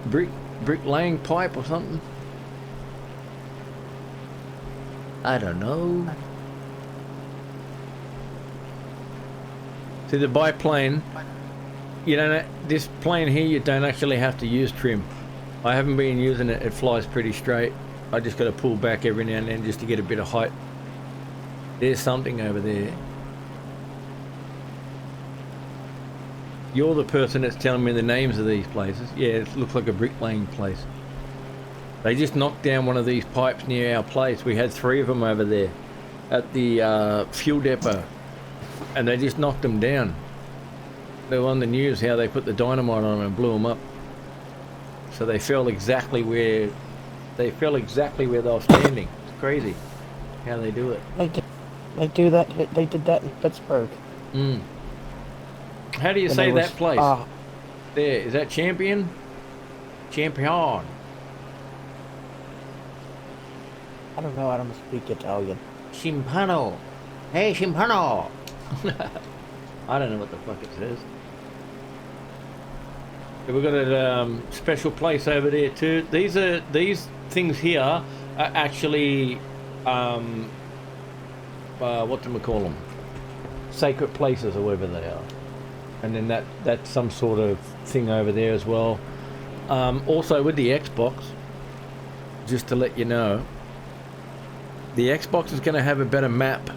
Brick laying pipe or something. I don't know. See, the biplane, you don't. This plane here, you don't actually have to use trim. I haven't been using it. It flies pretty straight. I just got to pull back every now and then just to get a bit of height. There's something over there. You're the person that's telling me the names of these places. Yeah, it looks like a bricklaying place. They just knocked down one of these pipes near our place. We had 3 of them over there at the fuel depot, and they just knocked them down. They were on the news how they put the dynamite on them and blew them up. So they fell exactly where they were standing. It's crazy how they do it. They do that. They did that in Pittsburgh. How do you say that place? There, is that Champion? Champion. I don't know. I don't speak Italian. Chimpano. Hey, Chimpano. I don't know what the fuck it says. We've got a special place over there too. These things here are actually whatchamacallem, sacred places or whatever they are. And then that's some sort of thing over there as well. Also with the Xbox, just to let you know, the Xbox is going to have a better map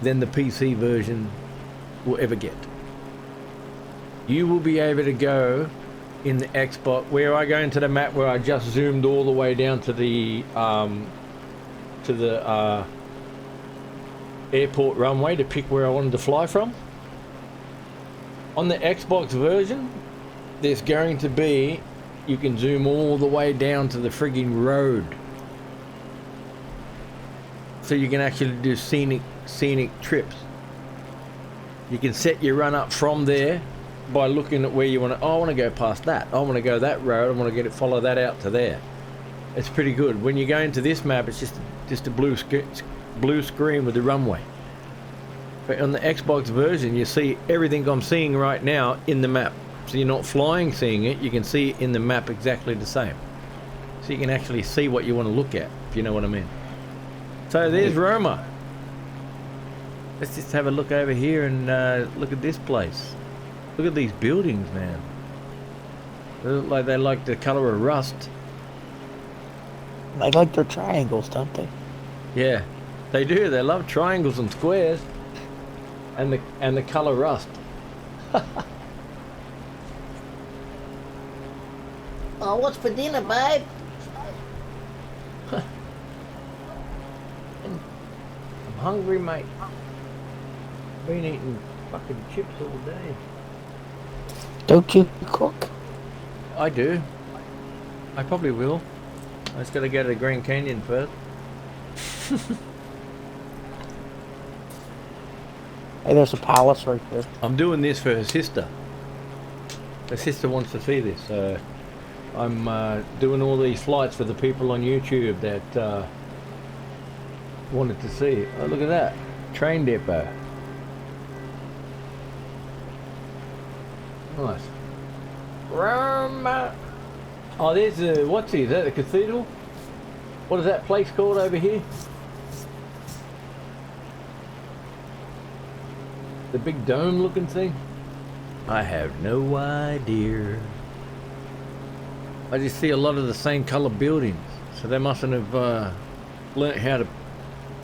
than the PC version will ever get. You will be able to go in the Xbox, where I go into the map where I just zoomed all the way down to the airport runway to pick where I wanted to fly from. On the Xbox version, there's going to be, you can zoom all the way down to the frigging road. So you can actually do scenic trips. You can set your run up from there by looking at where you want to. Oh, I want to go past that. I want to go that road. I want to follow that out to there. It's pretty good. When you go into this map, it's just a blue screen with the runway. But on the Xbox version, you see everything I'm seeing right now in the map. So you're not flying seeing it. You can see it in the map exactly the same. So you can actually see what you want to look at, if you know what I mean. So there's Roma. Let's just have a look over here and look at this place. Look at these buildings, man. They look like they like the colour of rust. They like their triangles, don't they? Yeah, they do. They love triangles and squares, and the colour rust. Oh, what's for dinner, babe? I'm hungry, mate. Been eating fucking chips all day. Don't you cook? I do. I probably will. I just gotta go to the Grand Canyon first. Hey, there's a palace right there. I'm doing this for her sister. Her sister wants to see this, so I'm doing all these flights for the people on YouTube that wanted to see it. Oh, look at that. Train depot. Nice. Roma. Oh, there's a, what's he? Is that a cathedral? What is that place called over here? The big dome looking thing? I have no idea. I just see a lot of the same colour buildings. So they mustn't have learnt how to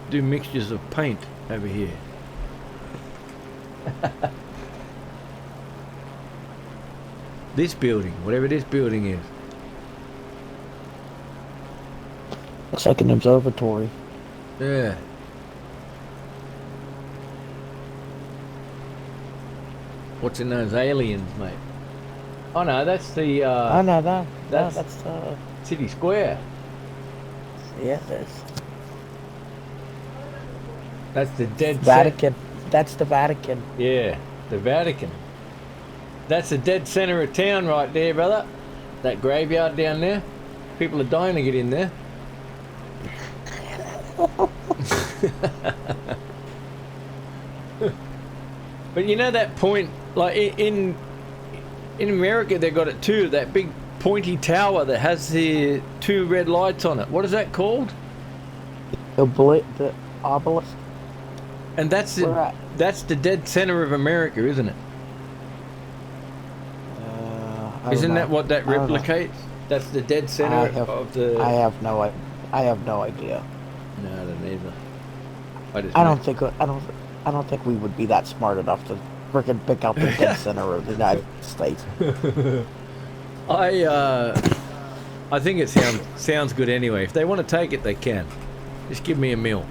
do mixtures of paint over here. This building, whatever this building is. Looks like an observatory. Yeah. What's in those aliens, mate? Oh no, that's the oh no, that's City Square. Yeah, it is. That's the dead Vatican. That's the Vatican. Yeah, the Vatican. That's the dead center of town right there, brother. That graveyard down there. People are dying to get in there. But you know that point, like in America, they got it too. That big pointy tower that has the 2 red lights on it. What is that called? The obelisk. And that's the dead center of America, isn't it? Isn't that what that replicates? That's the dead center of the. I have no idea. No, I don't either. I don't think we would be that smart enough to frickin' pick out the dead center of the United States. I think it sounds good anyway. If they want to take it, they can. Just give me a meal.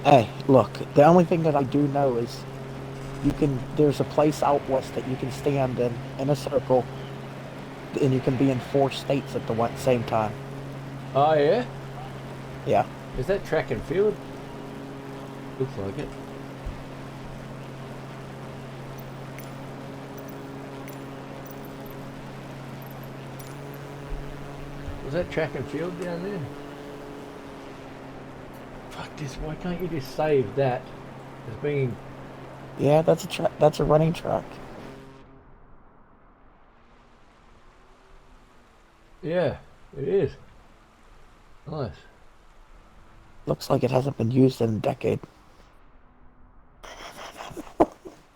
Hey, look, the only thing that I do know is there's a place out west that you can stand in a circle, and you can be in 4 states at the same time. Oh, yeah? Yeah. Is that track and field? Looks like it. Was that track and field down there? Fuck this, why can't you just save that as being... Yeah, that's a running track. Yeah, it is. Nice. Looks like it hasn't been used in a decade.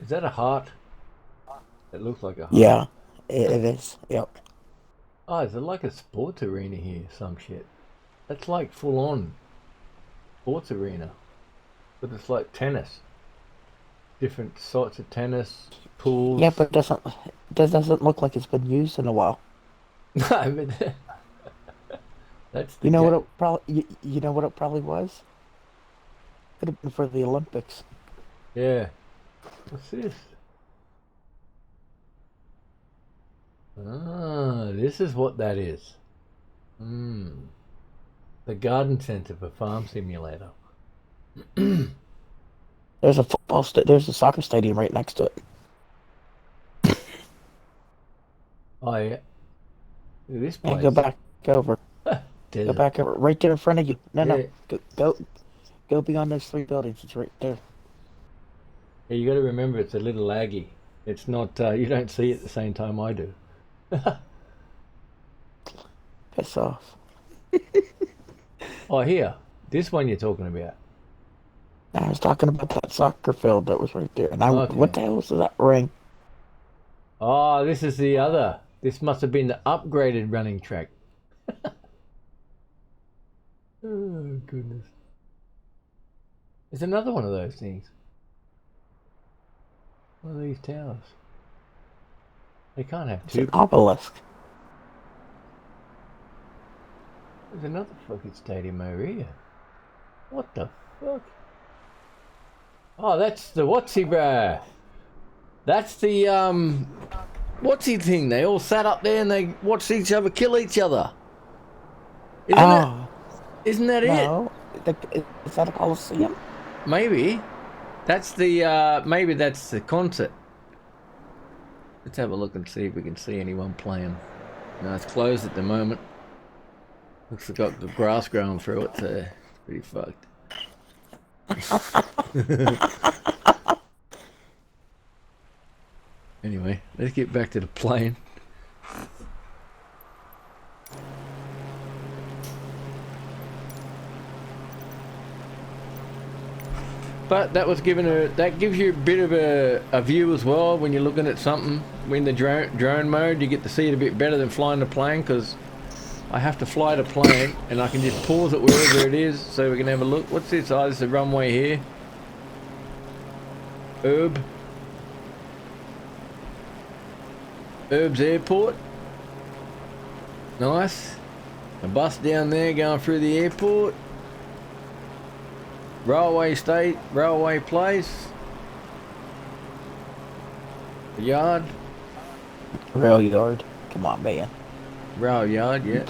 Is that a heart? It looks like a heart. Yeah, it is. Yep. Oh, is it like a sports arena here? Some shit. That's like full on sports arena. But it's like tennis. Different sorts of tennis, pools. Yeah, but it doesn't look like it's been used in a while. No, but that's the you know what it probably was? Could have been for the Olympics. Yeah. What's this? Ah, this is what that is. The garden center for Farm Simulator. There's a soccer stadium right next to it. Oh yeah. This place. Yeah, go back over. Go back over. Right there in front of you. No. Go beyond those 3 buildings. It's right there. Yeah, you got to remember it's a little laggy. It's not. You don't see it at the same time I do. Piss off. Oh, here. This one you're talking about. I was talking about that soccer field that was right there. And Okay. What the hell was that ring? Oh, this is the other. This must have been the upgraded running track. Oh, goodness. There's another one of those things. One of these towers. They can't have 2. It's an obelisk. There's another fucking stadium over here. What the fuck? Oh, that's the whatsy bruh. That's the whatsy thing. They all sat up there and they watched each other kill each other. Isn't that no. Is that a Coliseum? Maybe. That's the maybe that's the concert. Let's have a look and see if we can see anyone playing. No, it's closed at the moment. Looks like got the grass growing through it, so it's pretty fucked. Anyway, let's get back to the plane. But that was that gives you a bit of a view as well when you're looking at something. In the drone mode, you get to see it a bit better than flying the plane, because I have to fly the plane and I can just pause it wherever it is so we can have a look. What's this? Oh, this is a runway here. Herb's Airport. Nice. A bus down there going through the airport. Railway place. The yard. Rail yard. Come on, man. Rail yard, yeah.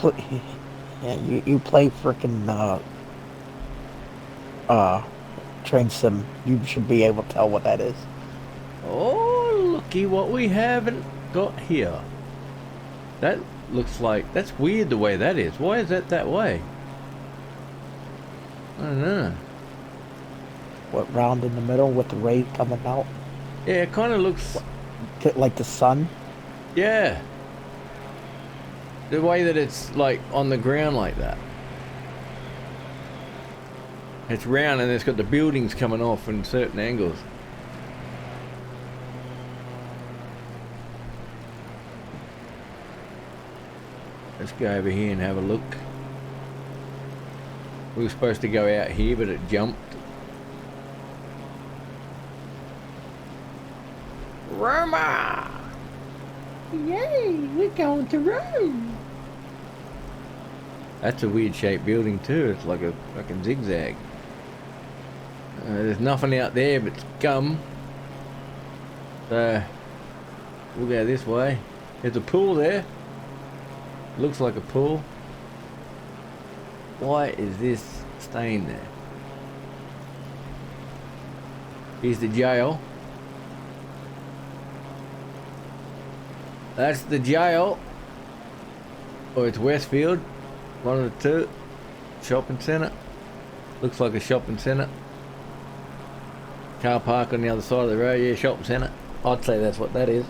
You play frickin' train sim. You should be able to tell what that is. Oh, looky what we haven't got here. looks like... That's weird the way that is. Why is that way? I don't know. What, round in the middle with the ray coming out? Yeah, it kind of looks... Like the sun? Yeah. The way that it's like on the ground like that. It's round and it's got the buildings coming off in certain angles. Let's go over here and have a look. We were supposed to go out here, but it jumped. Roma! Yay, we're going to Rome! That's a weird shaped building too. It's like a fucking zigzag. There's nothing out there but scum. So we'll go this way. There's a pool there. Looks like a pool. Why is this staying there? Here's the jail. That's the jail. Or it's Westfield. One of the two. Shopping centre. Looks like a shopping centre. Car park on the other side of the road. Yeah, shopping centre. I'd say that's what that is.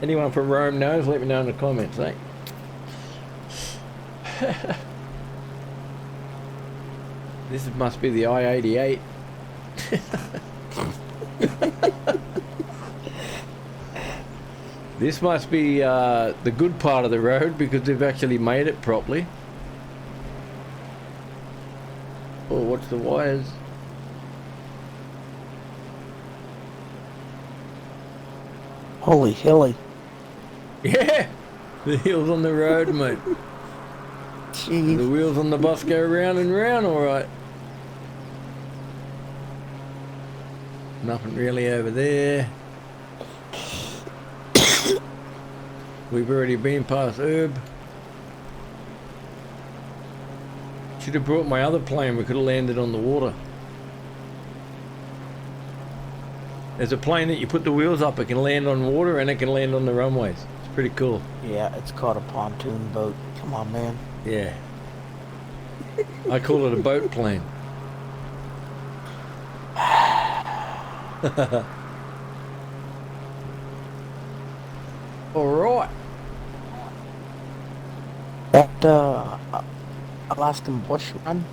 Anyone from Rome knows? Let me know in the comments, eh? This must be the I-88. This must be the good part of the road because they've actually made it properly. Oh, what's the wires? Holy hilly. Yeah! The hills on the road, mate. Jeez. The wheels on the bus go round and round, alright. Nothing really over there. We've already been past Herb. Should have brought my other plane. We could have landed on the water. There's a plane that you put the wheels up. It can land on water and it can land on the runways. It's pretty cool. Yeah, it's called a pontoon boat. Come on, man. Yeah. I call it a boat plane. All right. That Alaskan bush run.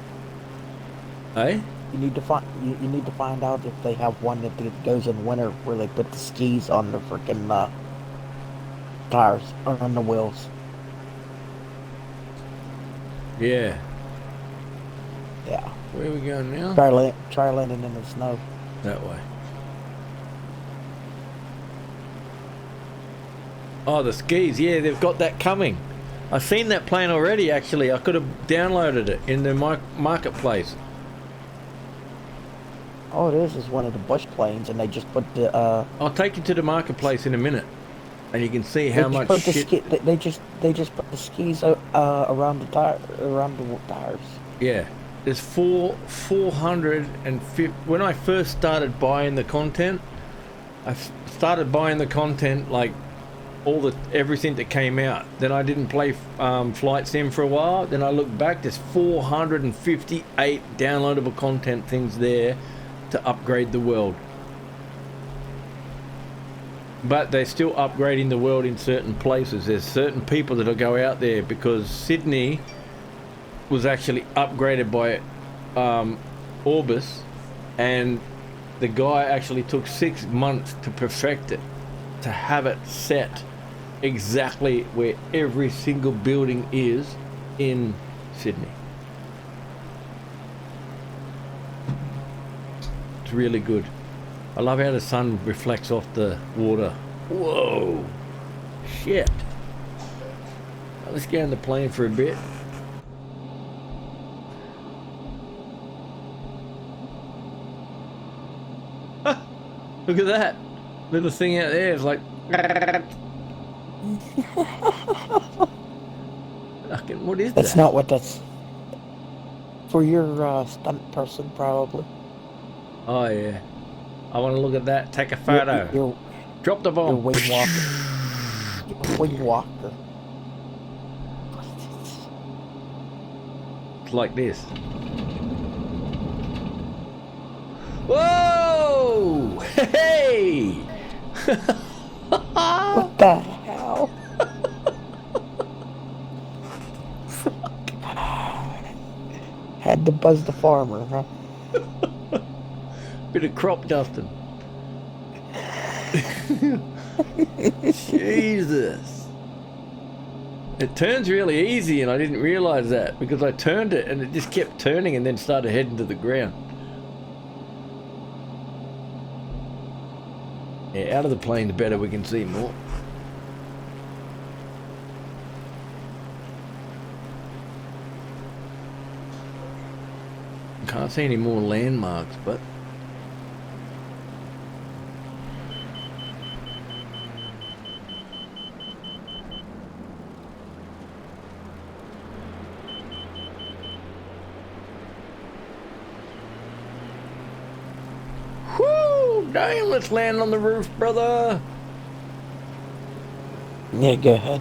Hey? You need to find you need to find out if they have one that goes in winter where they put the skis on the freaking tires or on the wheels. Yeah. Yeah. Where are we going now? Try landing in the snow. That way. Oh, the skis. Yeah, they've got that coming. I've seen that plane already, actually. I could have downloaded it in the marketplace. Oh, it is one of the bush planes, and they just put the. I'll take you to the marketplace in a minute, and you can see how much shit. They just put the skis around the tires. Yeah, there's 450. When I first started buying the content, I started buying the content like everything that came out. Then I didn't play Flight Sim for a while. Then I looked back. There's 458 downloadable content things there to upgrade the world. But they're still upgrading the world in certain places. There's certain people that'll go out there because Sydney was actually upgraded by Orbis, and the guy actually took 6 months to perfect it, to have it set exactly where every single building is in Sydney. It's really good. I love how the sun reflects off the water. Whoa! Shit! Let's get on the plane for a bit. Look at that! Little thing out there is like... Fucking, what is that? That's not what that's... For your stunt person, probably. Oh yeah. I want to look at that. Take a photo. Drop the bomb. Your wing walker. Wing walker. looks like this. Whoa! Hey! What the hell? Had to buzz the farmer, huh? Bit of crop dusting. Jesus. It turns really easy, and I didn't realize that because I turned it and it just kept turning and then started heading to the ground. Yeah, out of the plane, the better we can see more. Can't see any more landmarks, but whoo! Damn, let's land on the roof, brother. Yeah, go ahead.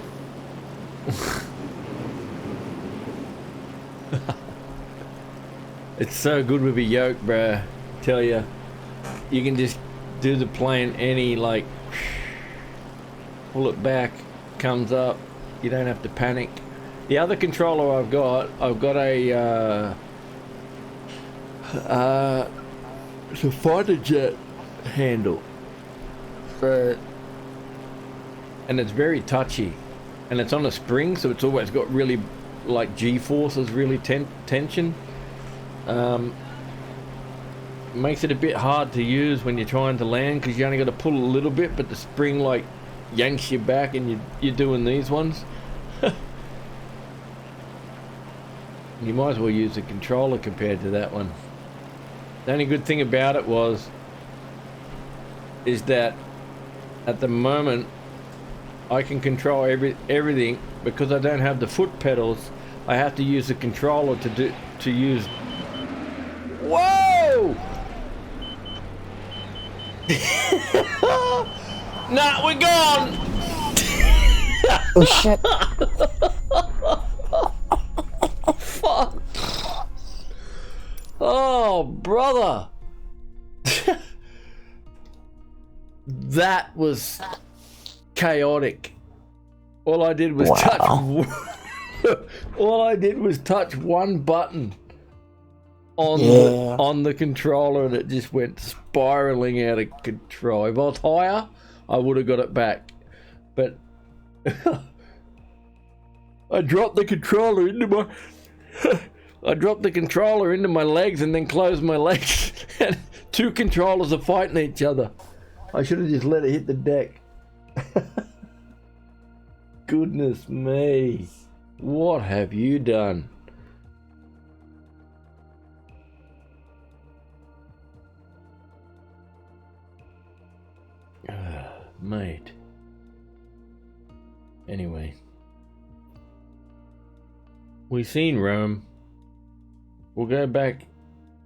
It's so good with a yoke, bruh. Tell ya, you can just do the plane any, like, pull it back, comes up. You don't have to panic. The other controller I've got a it's a fighter jet handle, so, and it's very touchy, and it's on a spring, so it's always got really, like, G-forces, really tension. Makes it a bit hard to use when you're trying to land because you only got to pull a little bit, but the spring like yanks you back, and you're doing these ones. You might as well use the controller compared to that one. The only good thing about it is that at the moment I can control everything because I don't have the foot pedals. I have to use the controller to use. Whoa! Nah, we're gone! Oh shit. Fuck. Oh, brother. That was chaotic. All I did was touch one button on the controller, and it just went spiraling out of control. If I was higher, I would have got it back, but I dropped the controller into my legs and then closed my legs, and two controllers are fighting each other. I should have just let it hit the deck. Goodness me, what have you done? Mate. Anyway, we've seen Rome. We'll go back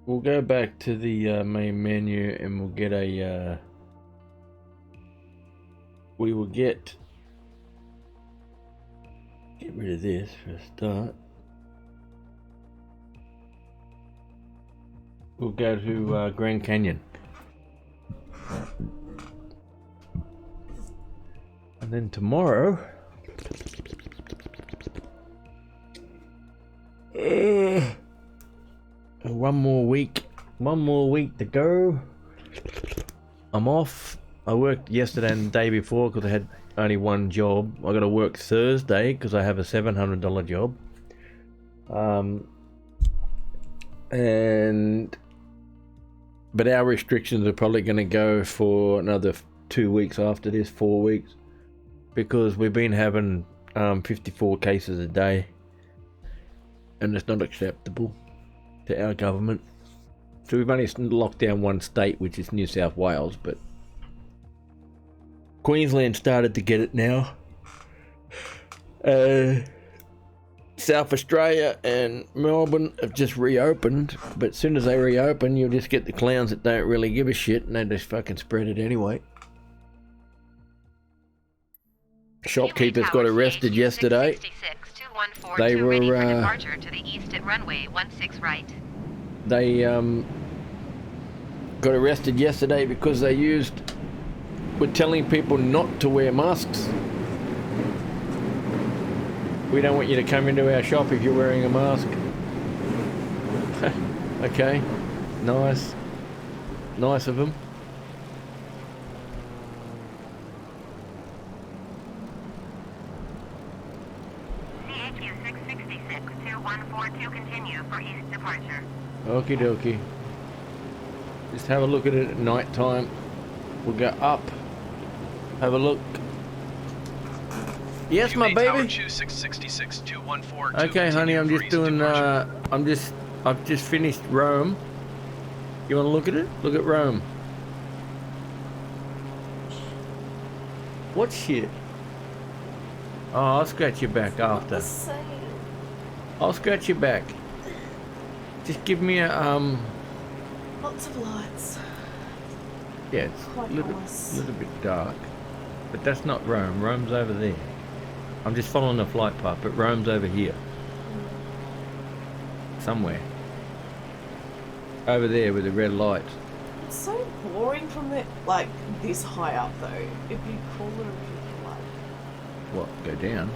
to the main menu, and we'll get a we will get rid of this for a start. We'll go to Grand Canyon. And then tomorrow, one more week to go. I'm off. I worked yesterday and the day before because I had only one job. I got to work Thursday because I have a $700 job. But our restrictions are probably going to go for another 2 weeks after this, 4 weeks. Because we've been having 54 cases a day, and it's not acceptable to our government. So we've only locked down one state, which is New South Wales, but Queensland started to get it now. South Australia and Melbourne have just reopened, but as soon as they reopen, you'll just get the clowns that don't really give a shit, and they just fucking spread it anyway. Shopkeepers got arrested yesterday. 2142 ready for departure to the east at runway 16 right. They got arrested yesterday because were telling people not to wear masks. We don't want you to come into our shop if you're wearing a mask. Okay, nice of them. CHQ 666 2142 continue for east departure. Okie dokie. Just have a look at it at night time. We'll go up. Have a look. Yes, my baby. Tower 2666 2142. Okay, honey, I'm just doing. I've just finished Rome. You want to look at it? Look at Rome. What shit? Oh, I'll scratch your back after. I'll scratch your back. Just give me a Lots of lights. Yeah, it's Quite a nice. little bit dark, but that's not Rome. Rome's over there. I'm just following the flight path, but Rome's over here. Somewhere. Over there with the red lights. It's so boring from the like this high up though. It'd be cooler if you could like. What? Go down?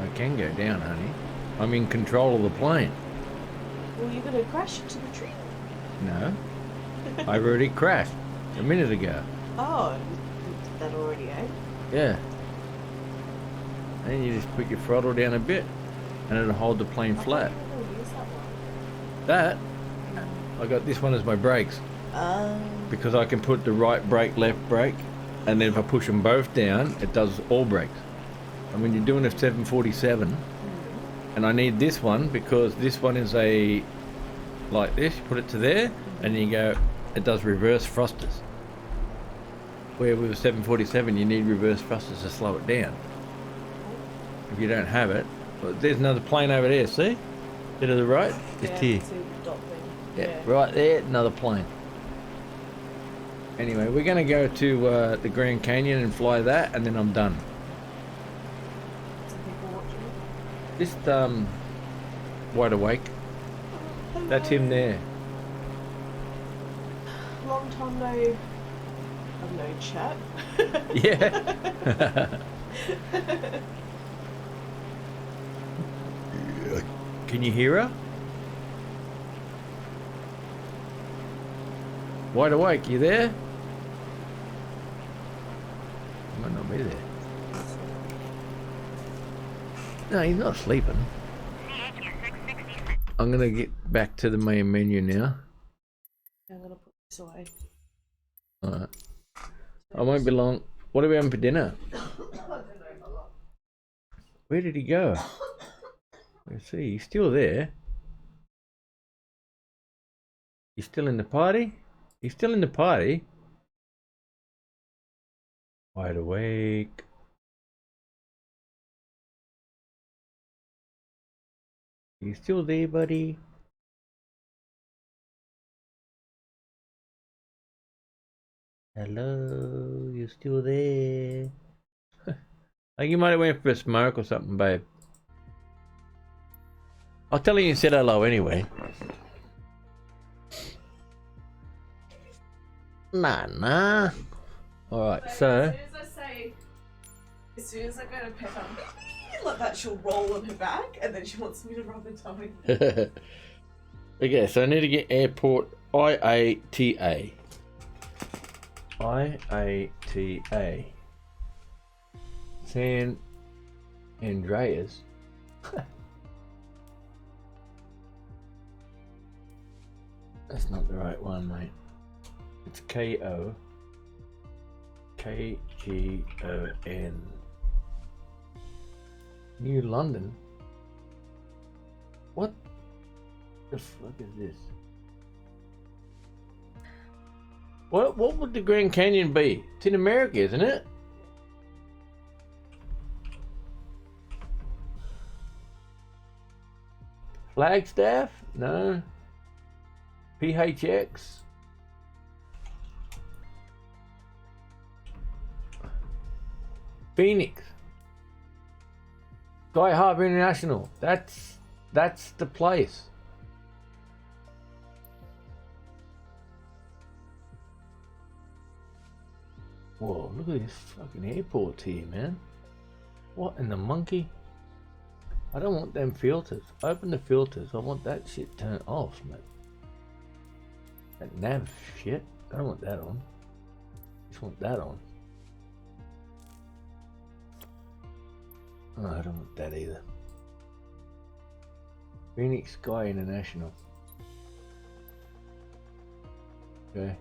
I can go down, honey. I'm in control of the plane. Well, you're gonna crash into the tree. No. I've already crashed a minute ago. Oh, you did that already, eh? Yeah. And you just put your throttle down a bit and it'll hold the plane flat. I thought you were gonna use that one. That, I got this one as my brakes. Because I can put the right brake, left brake, and then if I push them both down, it does all brakes. And when you're doing a 747, and I need this one because this one is like this, you put it to there, and you go, it does reverse thrusters. Where with a 747, you need reverse thrusters to slow it down. If you don't have it, well, there's another plane over there, see? To the right, just here. Yeah, right there, another plane. Anyway, we're going to go to the Grand Canyon and fly that, and then I'm done. Just wide awake. That's him there. Long time no chat. Yeah. Can you hear her? Wide awake, you there? Might not be there. No, he's not sleeping. I'm gonna get back to the main menu now. I'm gonna put this away. Alright. I won't be long. What are we having for dinner? Where did he go? Let's see, he's still there. He's still in the party? He's still in the party. Wide awake. You still there, buddy? Hello, you still there? I think you might have went for a smoke or something, babe. I'll tell you said hello anyway. Nah. Alright, so... As soon as I go to pet her, like that, she'll roll on her back, and then she wants me to rub her tummy. Okay, so I need to get airport IATA. IATA. San Andreas. That's not the right one, mate. It's KO. KGON. New London? What the fuck is this? What would the Grand Canyon be? It's in America, isn't it? Flagstaff? No. PHX? Phoenix? Sky Harbor International. That's the place. Whoa, look at this fucking airport here, man. What in the monkey? I don't want them filters. Open the filters. I want that shit turned off, mate. That nav shit. I don't want that on. Just want that on. Oh, I don't want that either. Phoenix Sky International. Okay,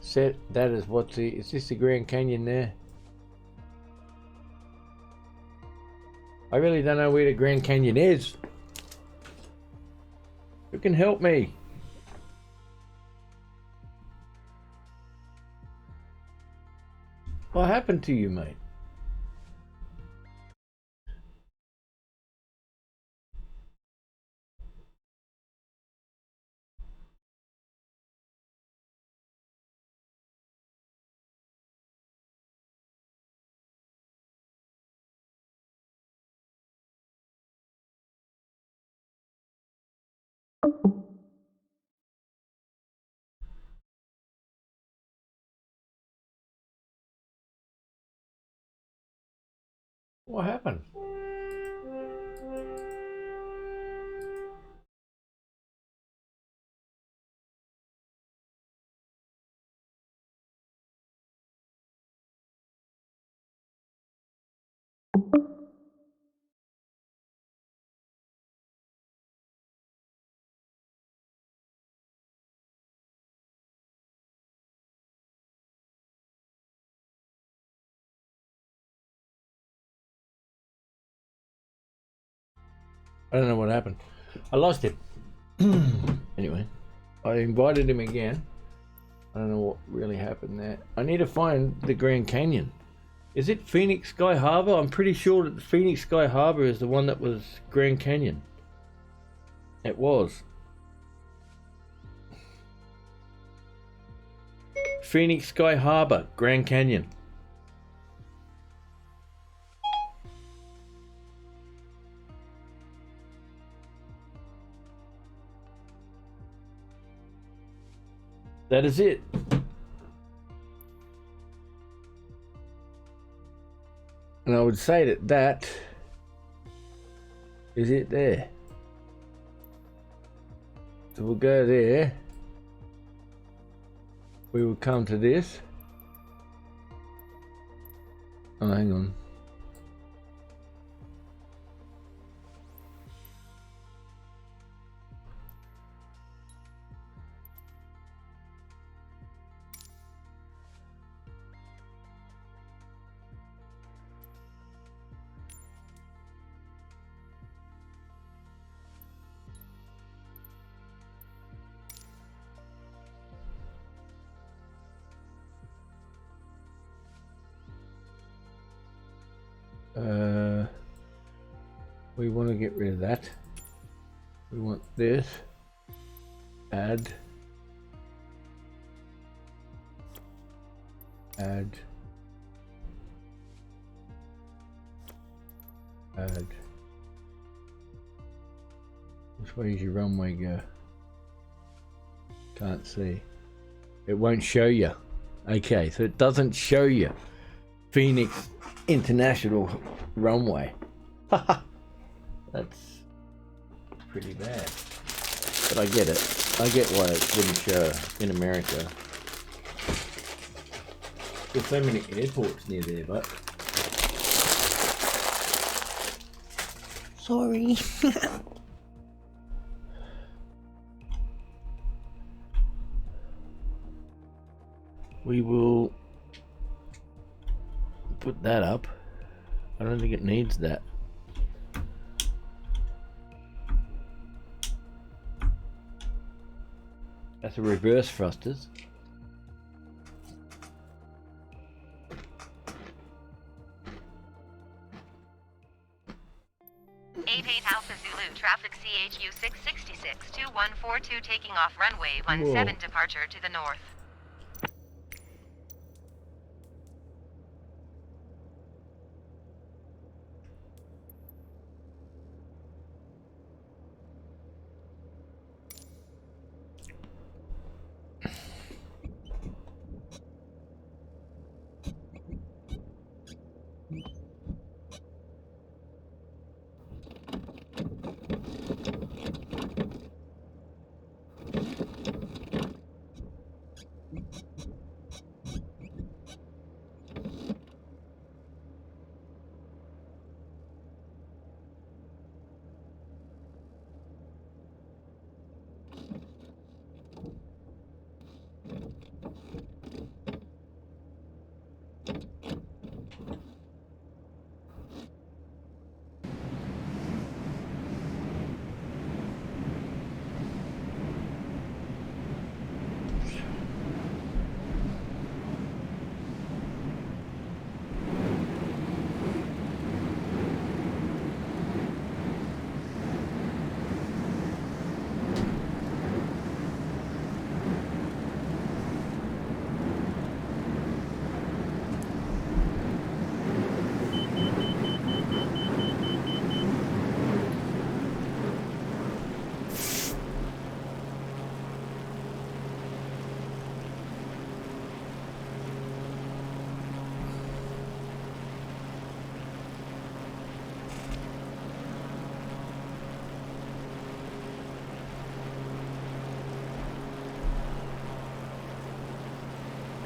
set that as what's the, is this the Grand Canyon there? I really don't know where the Grand Canyon is. Who can help me? What happened to you, mate? What happened? I don't know what happened. I lost it. Anyway, I invited him again. I don't know what really happened there. I need to find the Grand Canyon. Is it Phoenix Sky Harbor? I'm pretty sure that Phoenix Sky Harbor is the one that was Grand Canyon. It was. Phoenix Sky Harbor, Grand Canyon. That is it. And I would say that that is it there. So we'll go there. We will come to this. Oh, hang on. We want to get rid of that. We want this. Add. Add. Add. Which way does your runway go? Can't see. It won't show you. Okay, so it doesn't show you Phoenix International runway. Haha. That's pretty bad. But I get it. I get why it wouldn't show in America. There's so many airports near there, but Sorry. we will put that up. I don't think it needs that. That's a reverse thrusters. Alpha Zulu traffic CHU 666 2142 taking off runway 17 departure to the north.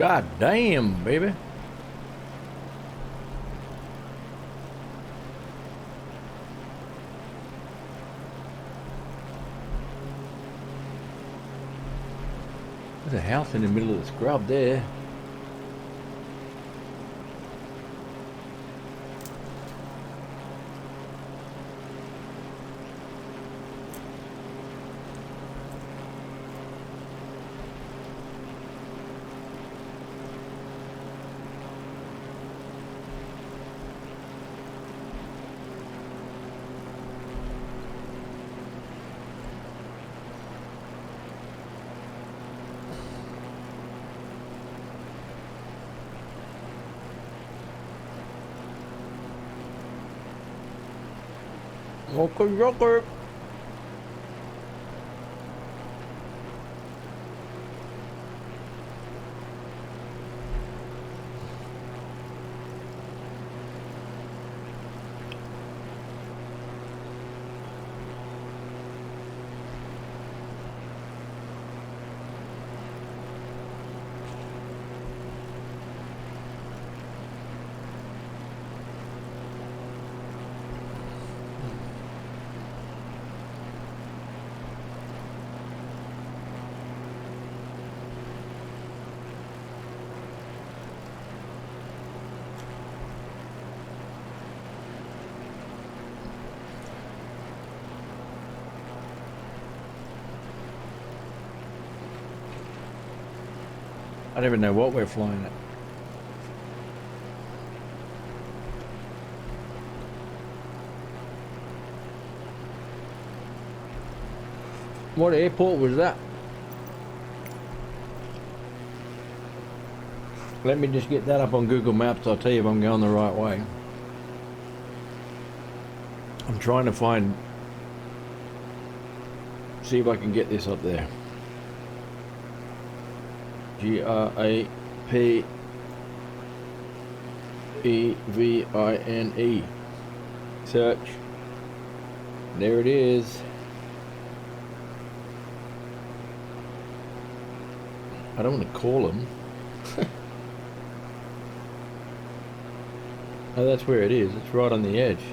God damn, baby. There's a house in the middle of the scrub there. Okay, rocker. I don't even know what we're flying at. What airport was that? Let me just get that up on Google Maps. I'll tell you if I'm going the right way. I'm trying to find, see if I can get this up there. Grapevine. Search. There it is. I don't want to call them. Oh, that's where it is. It's right on the edge.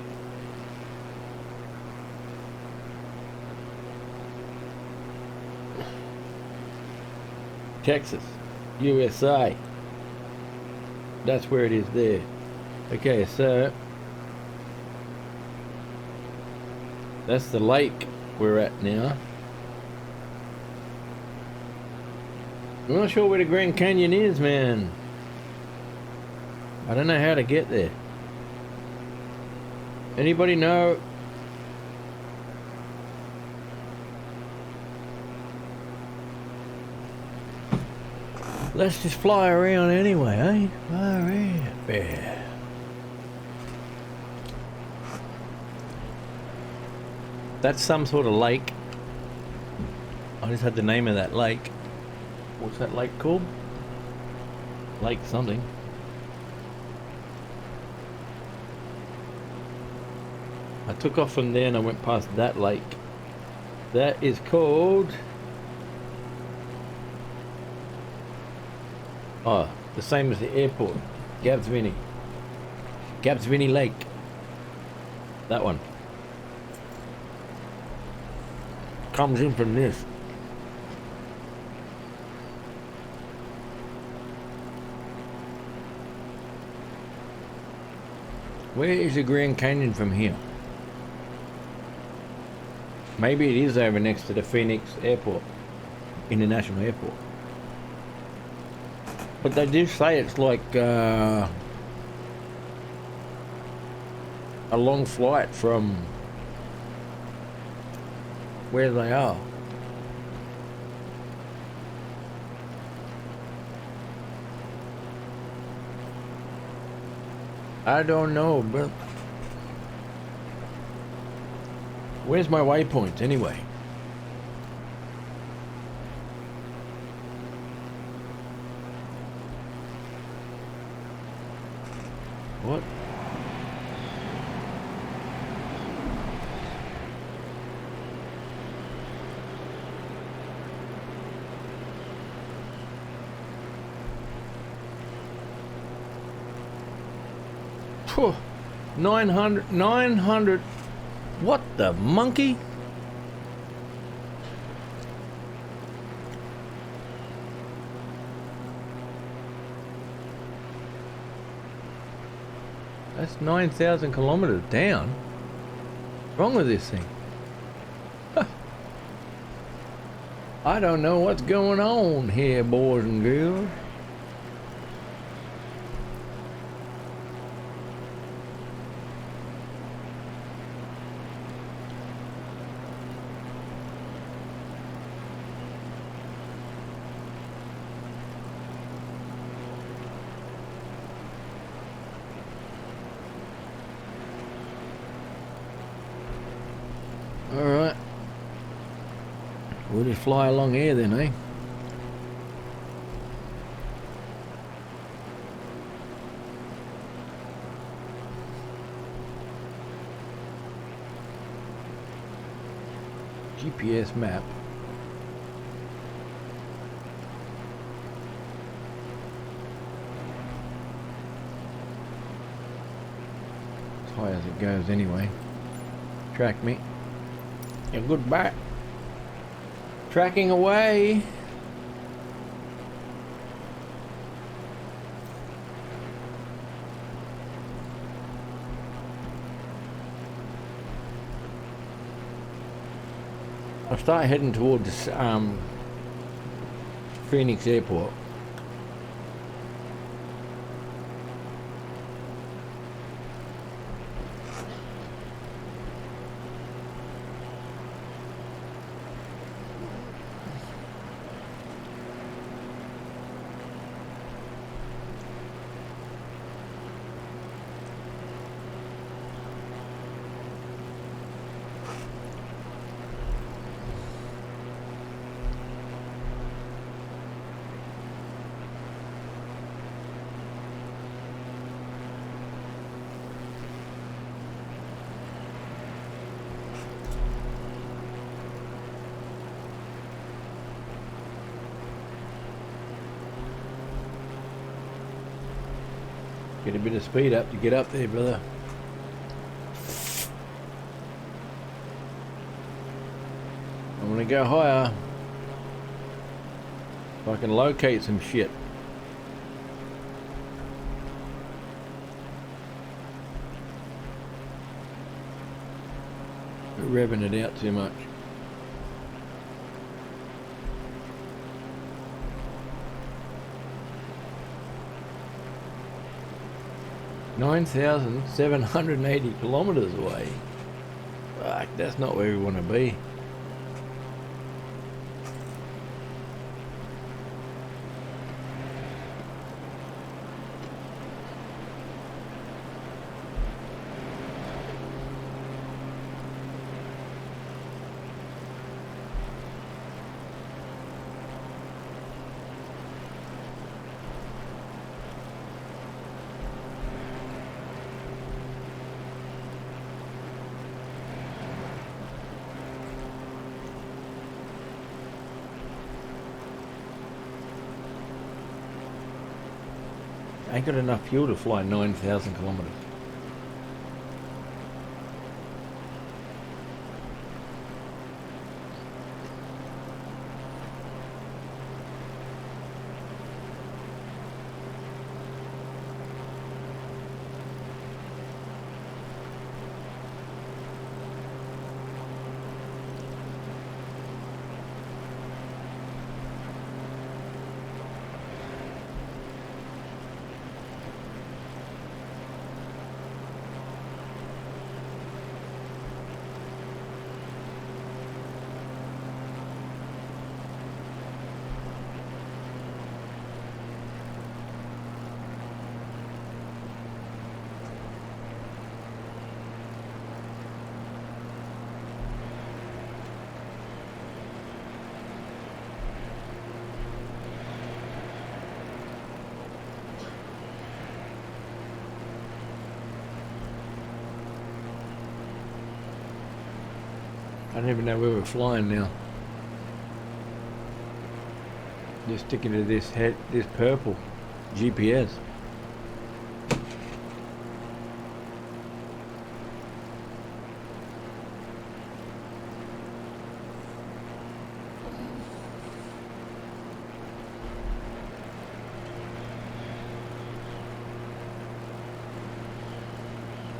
Texas, USA. That's where it is there. Okay, so that's the lake we're at now. I'm not sure where the Grand Canyon is, man. I don't know how to get there. Anybody know? Let's just fly around anyway, eh? Fly around. Yeah. That's some sort of lake. I just had the name of that lake. What's that lake called? Lake something. I took off from there and I went past that lake. That is called... Oh, the same as the airport. Gabsvini Lake. That one. Comes in from this. Where is the Grand Canyon from here? Maybe it is over next to the Phoenix Airport, International Airport. But they do say it's like a long flight from where they are. I don't know, but where's my waypoint anyway? What? Phew, 900. What the monkey? That's 9,000 kilometers down. What's wrong with this thing? Huh. I don't know what's going on here, boys and girls. Alright. We'll just fly along here then, eh? GPS map. As high as it goes anyway. Track me. Yeah, goodbye. Tracking away. I'll start heading towards Phoenix Airport. Get a bit of speed up to get up there, brother. I'm gonna go higher. So I can locate some shit. Revving it out too much. $9,780 kilometers away. Fuck, that's not where we want to be. Ain't got enough fuel to fly 9,000 kilometers. I don't even know where we're flying now. Just sticking to this purple GPS.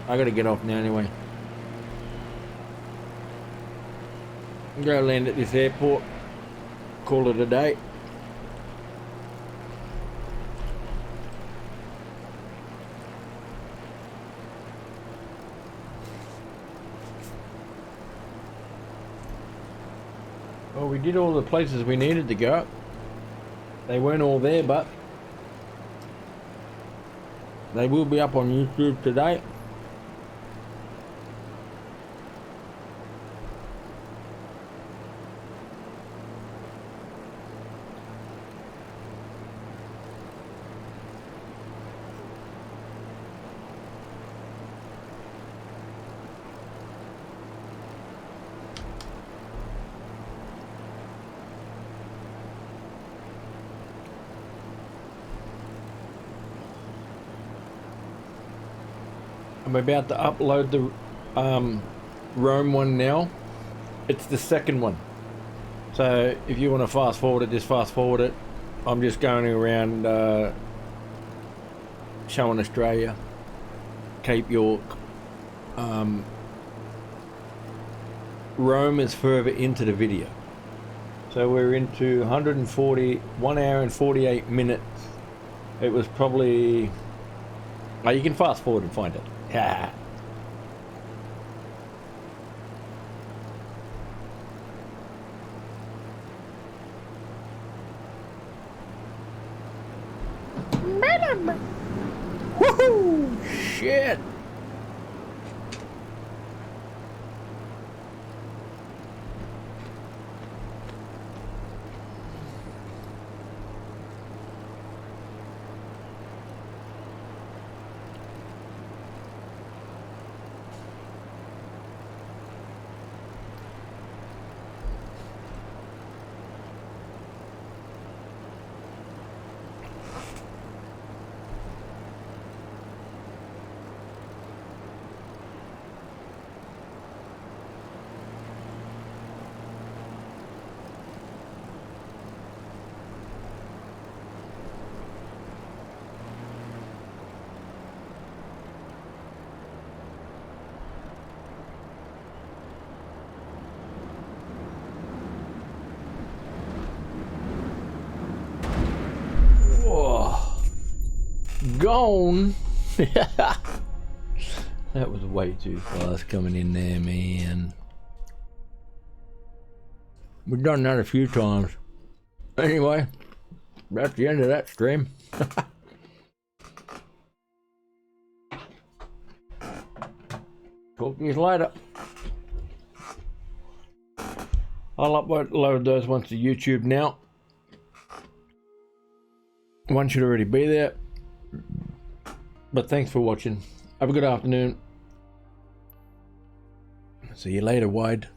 I gotta get off now anyway. Go land at this airport. Call it a day. Well, we did all the places we needed to go. They weren't all there, but they will be up on YouTube today. I'm about to upload the Rome one now. It's the second one. So if you want to fast forward it, just fast forward it. I'm just going around showing Australia, Cape York. Rome is further into the video. So we're into 1 hour and 48 minutes. It was probably... Oh, you can fast forward and find it. Yeah. Woohoo! Shit! Gone. That was way too fast coming in there, man. We've done that a few times. Anyway, that's the end of that stream. Talk to you later. I'll upload those ones to YouTube now. One should already be there. But thanks for watching. Have a good afternoon. See you later, Wide.